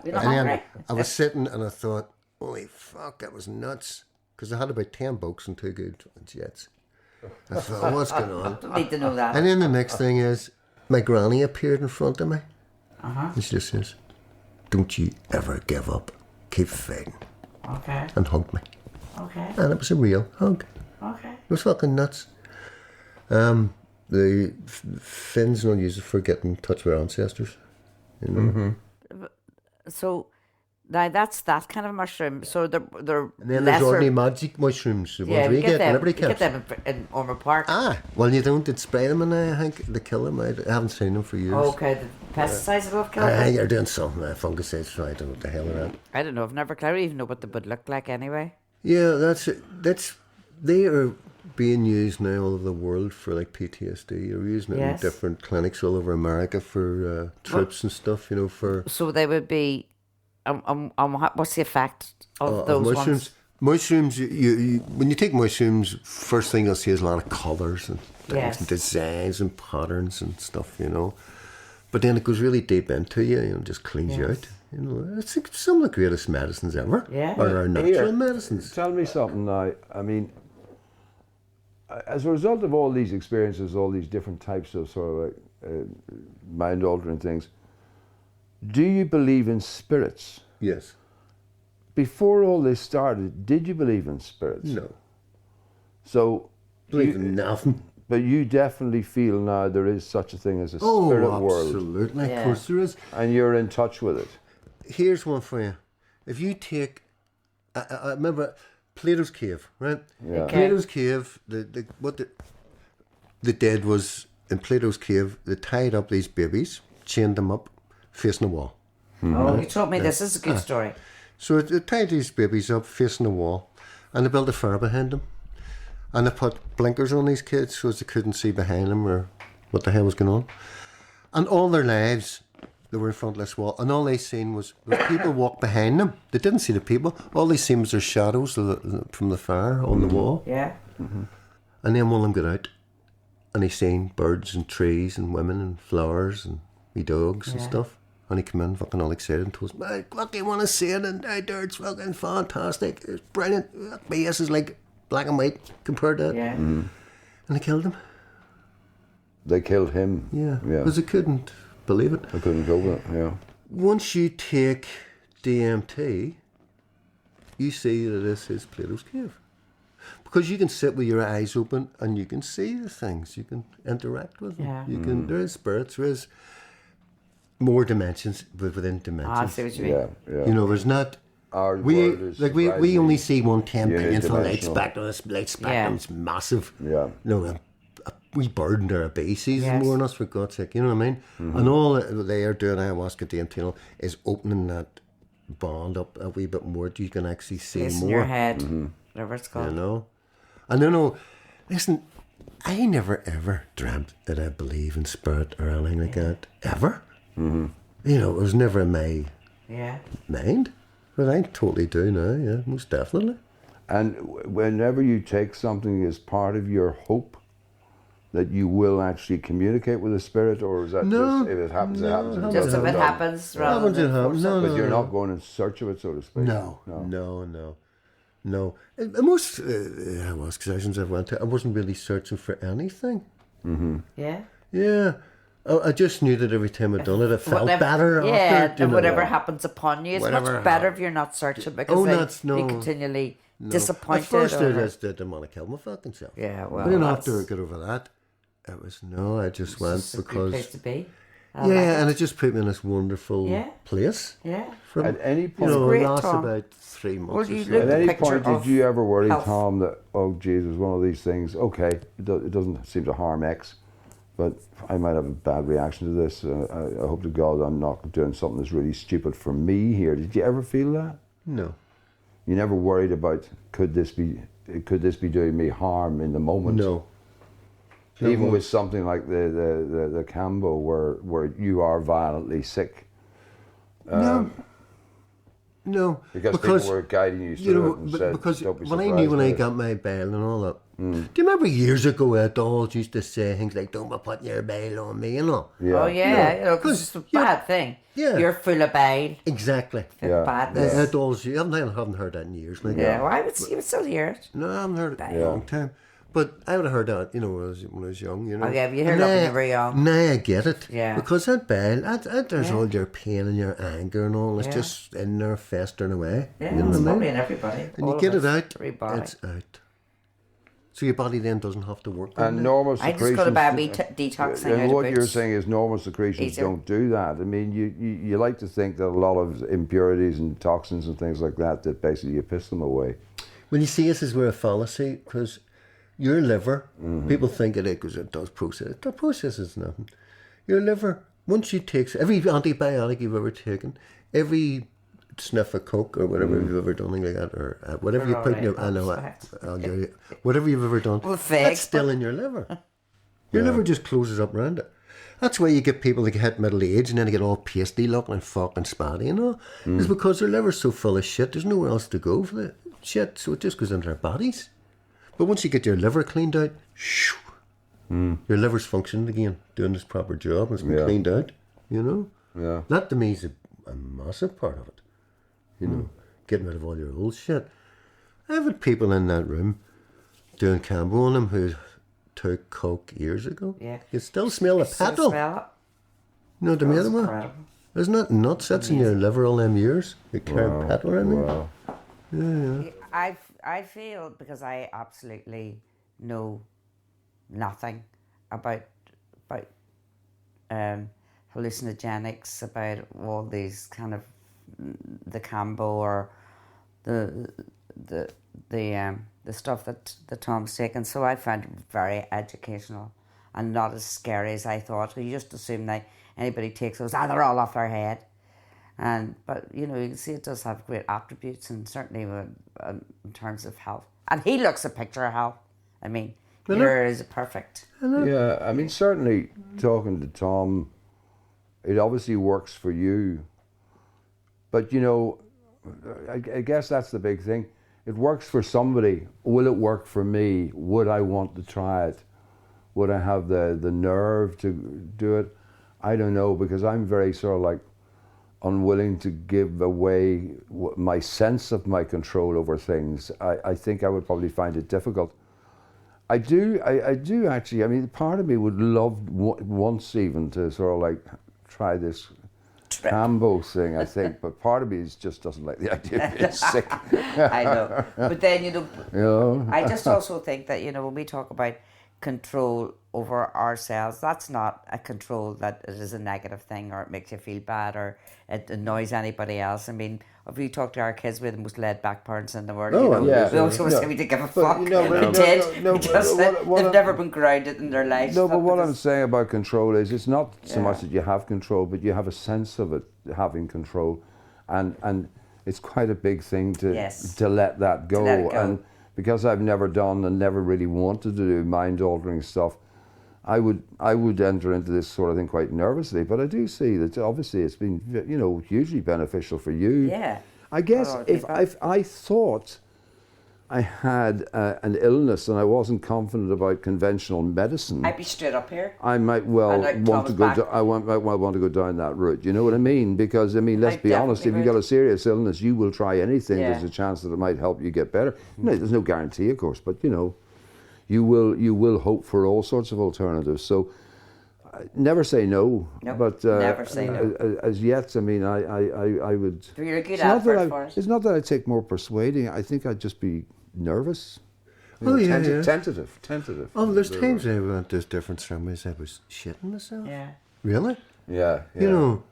You're not hungry? I was sitting and I thought, holy fuck, that was nuts. Because I had about 10 boats and 2 good jets. I thought, what's going on? Don't need to know that. And then the next thing is, my granny appeared in front of me. And she just says, don't you ever give up. Keep fighting. Okay. And hugged me. Okay. And it was a real hug. Okay. It was fucking nuts. The Finns don't use it for getting in touch with our ancestors. You know? So now that's that kind of mushroom. So they're And then lesser. there's ordinary magic mushrooms, the ones we get, them. everybody You get camps. them in Ormer Park. Well, you don't. They'd spray them, and I think they kill them. I haven't seen them for years. Okay, the pesticides will have killed I them. think they're doing something. Fungicides, so I don't know what the hell they're at. I don't know. I've never. I don't even know what they would look like anyway. Yeah, that's it. They are being used now all over the world for like PTSD. They're using it in different clinics all over America for troops and stuff. You know, for so they would be. What's the effect of those mushrooms? ones? Mushrooms. You when you take mushrooms, first thing you'll see is a lot of colours and things and designs and patterns and stuff. You know, but then it goes really deep into you. You know, just cleans you out. You know, it's like some of the greatest medicines ever. Yeah. Or our natural medicines. Tell me something now. I mean, as a result of all these experiences, all these different types of sort of mind-altering things, do you believe in spirits? Yes. Before all this started, did you believe in spirits? No. So Believe in nothing. But you definitely feel now there is such a thing as a spirit world. Absolutely. Of course there is. And you're in touch with it. Here's one for you. If you take, I remember Plato's cave, right? Yeah. Okay. Plato's cave. The dead was in Plato's cave. They tied up these babies, chained them up, facing the wall. Oh, you told me this is a good story. So they tied these babies up, facing the wall, and they built a fire behind them, and they put blinkers on these kids so as they couldn't see behind them or what the hell was going on. And all their lives, they were in front of this wall, and all they seen was people walk behind them. They didn't see the people. All they seen was their shadows from the fire on the wall. Yeah. And then one of them got out, and he seen birds and trees and women and flowers and wee dogs and stuff. And he came in fucking all excited and told us, "Mate, what do you want to see it? And out there, it's fucking fantastic. It's brilliant. That BS is like black and white compared to it." Yeah. And they killed him. They killed him. Yeah. Because they couldn't believe it. I couldn't go with it, yeah. Once you take DMT, you see that this is Plato's cave. Because you can sit with your eyes open and you can see the things. You can interact with them. Yeah. You can. There is spirits. There is more dimensions within dimensions. I see what you mean. Yeah. You know, there's not. Our We world is we only see 1/10 billionth of a light unidimensional. spectrum. This light spectrum's massive. Yeah. You know, a wee bird and a bee sees Yes. more than us, for God's sake. You know what I mean? And all that they are doing, ayahuasca, DMT, and all, is opening that bond up a wee bit more. You can actually see It's more. in your head. Whatever it's called. You know? And no, listen, I never ever dreamt that I believe in spirit or anything like that. Ever. You know, it was never in my Yeah. mind. But I totally do now, yeah, most definitely. And whenever you take something as part of your hope that you will actually communicate with a spirit, or is that just if it happens, it happens? and Just it's if it done? happens, rather Happens, than it happens. force it. But you're not going in search of it, so to speak. No. Most ayahuasca sessions I went to, I wasn't really searching for anything. Yeah. Yeah. I just knew that every time I'd done it, I felt better after. And whatever happens upon you, it's much better if you're not searching, because then you're continually disappointed. At first, I just didn't want to kill my fucking self. Yeah, well, but then after I got over that, it was I just went it's because. A good place to be. And it just put me in this wonderful place. Yeah. At any point, it lasts about 3 months. At any point, did you ever worry, Tom, that Jesus, one of these things? Okay, it doesn't seem to harm X, but I might have a bad reaction to this. I hope to God I'm not doing something that's really stupid for me here. Did you ever feel that? No. You never worried about could this be doing me harm in the moment? No. Even with something like the Cambo, where you are violently sick. No. Because people were guiding you through it and said, because don't be when surprised. I knew when I got my bail and all that. Do you remember years ago adults used to say things like, don't be putting your bail on me and all? Yeah. Oh yeah, because it's a bad thing. Yeah. You're full of bail. Exactly. Badness. Adults, I haven't heard that in years. Like Well, you would still hear it. No, I haven't heard it in a long time. But I would have heard that, when I was young, Oh yeah, you heard it when you were young. Now I get it. Yeah. Because that bail, there's all your pain and your anger and all. It's just in there festering away. Yeah, you know it's what I probably mean? in everybody. And you get it out, it's out. So your body then doesn't have to work. And normal secretions. I just got a bad detox thing. And what you're saying is normal secretions don't do that. I mean, you like to think that a lot of impurities and toxins and things like that basically you piss them away. Well, you see, this is where a fallacy, because your liver, people think it because it does process. It processes nothing. Your liver, once you take every antibiotic you've ever taken, every sniff of coke or whatever you've ever done like that, or whatever you put in your, whatever you've ever done, that's still in your liver. Your liver just closes up around it. That's why you get people that hit middle age and then they get all pasty looking and fucking spatty and all. It's because their liver's so full of shit, there's nowhere else to go for the shit, so it just goes into their bodies. But once you get your liver cleaned out, your liver's functioning again, doing its proper job, and it's been cleaned out, Yeah. That to me is a massive part of it. Getting rid of all your old shit. I've had people in that room doing Cambo on them who took coke years ago. Yeah. You still smell the petrol. Smell it. You know what I mean? Well, isn't that nuts? That's in your liver all them years. You carry petrol in there. Yeah. I feel, because I absolutely know nothing about hallucinogenics, about all these kind of the Cambo or the stuff that Tom's taken. So I found it very educational and not as scary as I thought. You just assume that anybody takes those, they're all off their head. But you can see it does have great attributes, and certainly in terms of health. And he looks a picture of health. I mean, here is perfect. Yeah, I mean, certainly talking to Tom, it obviously works for you. But I guess that's the big thing. It works for somebody. Will it work for me? Would I want to try it? Would I have the nerve to do it? I don't know, because I'm very sort of like unwilling to give away my sense of my control over things. I think I would probably find it difficult. I do actually. I mean, part of me would love once even to sort of like try this Cambo thing, I think, but part of me just doesn't like the idea of being sick. I know. But then, I just also think that, when we talk about control over ourselves, that's not a control that it is a negative thing or it makes you feel bad or it annoys anybody else. I mean, if we talk to our kids, we're the most laid back parents in the world. We always say we didn't give a fuck. They've never been grounded in their lives. No, but what I'm saying about control is it's not so much that you have control, but you have a sense of it having control, and it's quite a big thing to let that go. And because I've never done and never really wanted to do mind-altering stuff, I would enter into this sort of thing quite nervously. But I do see that obviously it's been hugely beneficial for you. Yeah. I guess if I thought I had an illness and I wasn't confident about conventional medicine, I'd be straight up here. I might well want to go. Might well want to go down that route. You know what I mean? Because I mean, let's be honest. If you've got a serious illness, you will try anything. Yeah. There's a chance that it might help you get better. There's no guarantee, of course, but you will hope for all sorts of alternatives. So never say no. Nope, But never say no. As yet, I mean, I would. You're a good advert for it. It's not that I take more persuading. I think I'd just be nervous. Tentative. Oh, there's times I went to different ceremonies. I was shitting myself. Yeah. Really? Yeah. You know.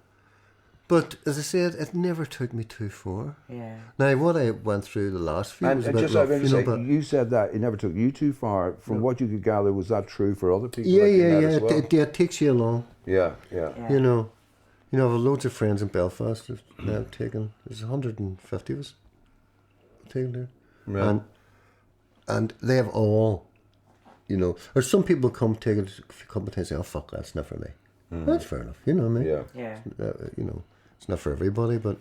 But as I said, it never took me too far. Yeah. Now, what I went through the last few And was a bit just rough, you said that it never took you too far. From what you could gather, was that true for other people? Yeah. As well? It takes you along. Yeah. You know, I have loads of friends in Belfast that I've taken. There's 150 of us taken there, Right. and they have all, or some people come take it a couple of times and say, "Oh fuck, that's not for me." That's fair enough. You know what I mean? Yeah. It's not for everybody, but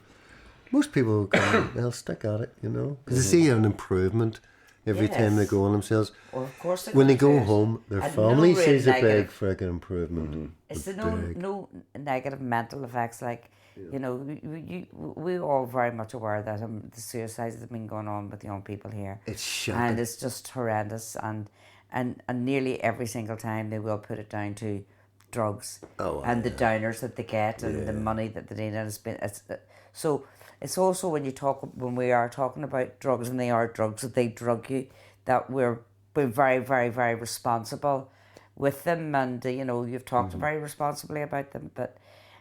most people come, they'll stick at it, because they see an improvement every time they go on themselves. Well, of course when they go home, their family real sees a big negative- freaking improvement. It's no negative mental effects. Like, we all very much aware that the suicides that have been going on with young people here. It's shocking. And it's just horrendous. And nearly every single time they will put it down to drugs and the downers that they get and the money that they need. And so it's also when we are talking about drugs, and they are drugs, that they drug you, that we're very, very, very responsible with them. And you've talked very responsibly about them, but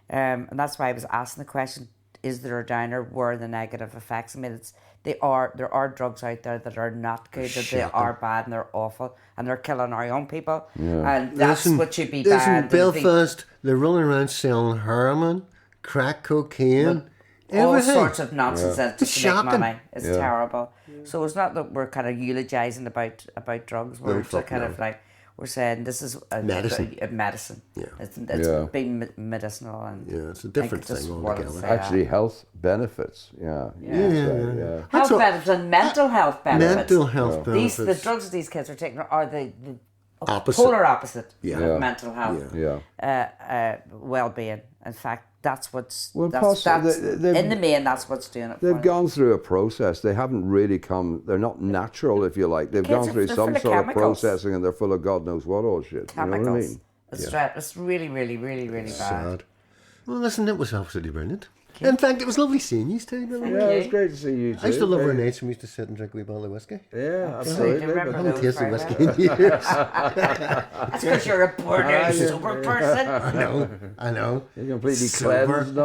and that's why I was asking the question: is there a downer? Where are the negative effects? I mean, there are drugs out there that are not good, that they are bad and they're awful, and they're killing our young people. Yeah. And that's what should be bad. In Belfast, they're running around selling heroin, crack cocaine, all sorts of nonsense It's to make shocking. money. It's terrible. So it's not that we're kind of eulogizing about drugs. We're kind of like, we're saying this is medicine. Medicine. Yeah. It's been medicinal, and it's a different thing altogether. Actually, health benefits. Yeah. Health benefits and mental health benefits. Mental health benefits. The drugs that these kids are taking are the opposite. polar opposite Yeah. of mental health. Well-being. In fact, that's what's in the main. That's what's doing it. They've gone through a process. They haven't really come. They're not natural, if you like. They've gone through some sort of processing, and they're full of God knows what all shit. Chemicals. You know what I mean? It's really, really, really, really bad. Sad. Well, listen, it was absolutely brilliant. In fact, it was lovely seeing you too. Yeah, it was great to see you too. I used to love our nights when we used to sit and drink a wee bottle of whiskey. Yeah, absolutely. I haven't tasted whiskey in years. That's because you're a born sober person. I know. You're completely Sober. cleansed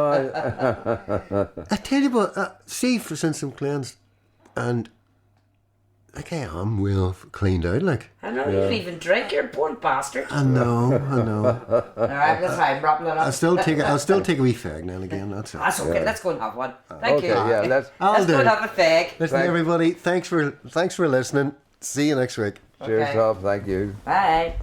now. I tell you what, since I'm cleansed, and like I am well cleaned out, like. I know you even drink, you're a born bastard. I know. Alright, that's fine, wrapping it up. I'll still take a wee fag now and again, that's it. That's okay, let's go and have one. Thank you. Yeah, let's go and have a fag. Listen, everybody, thanks for listening. See you next week. Cheers, Rob. Thank you. Bye.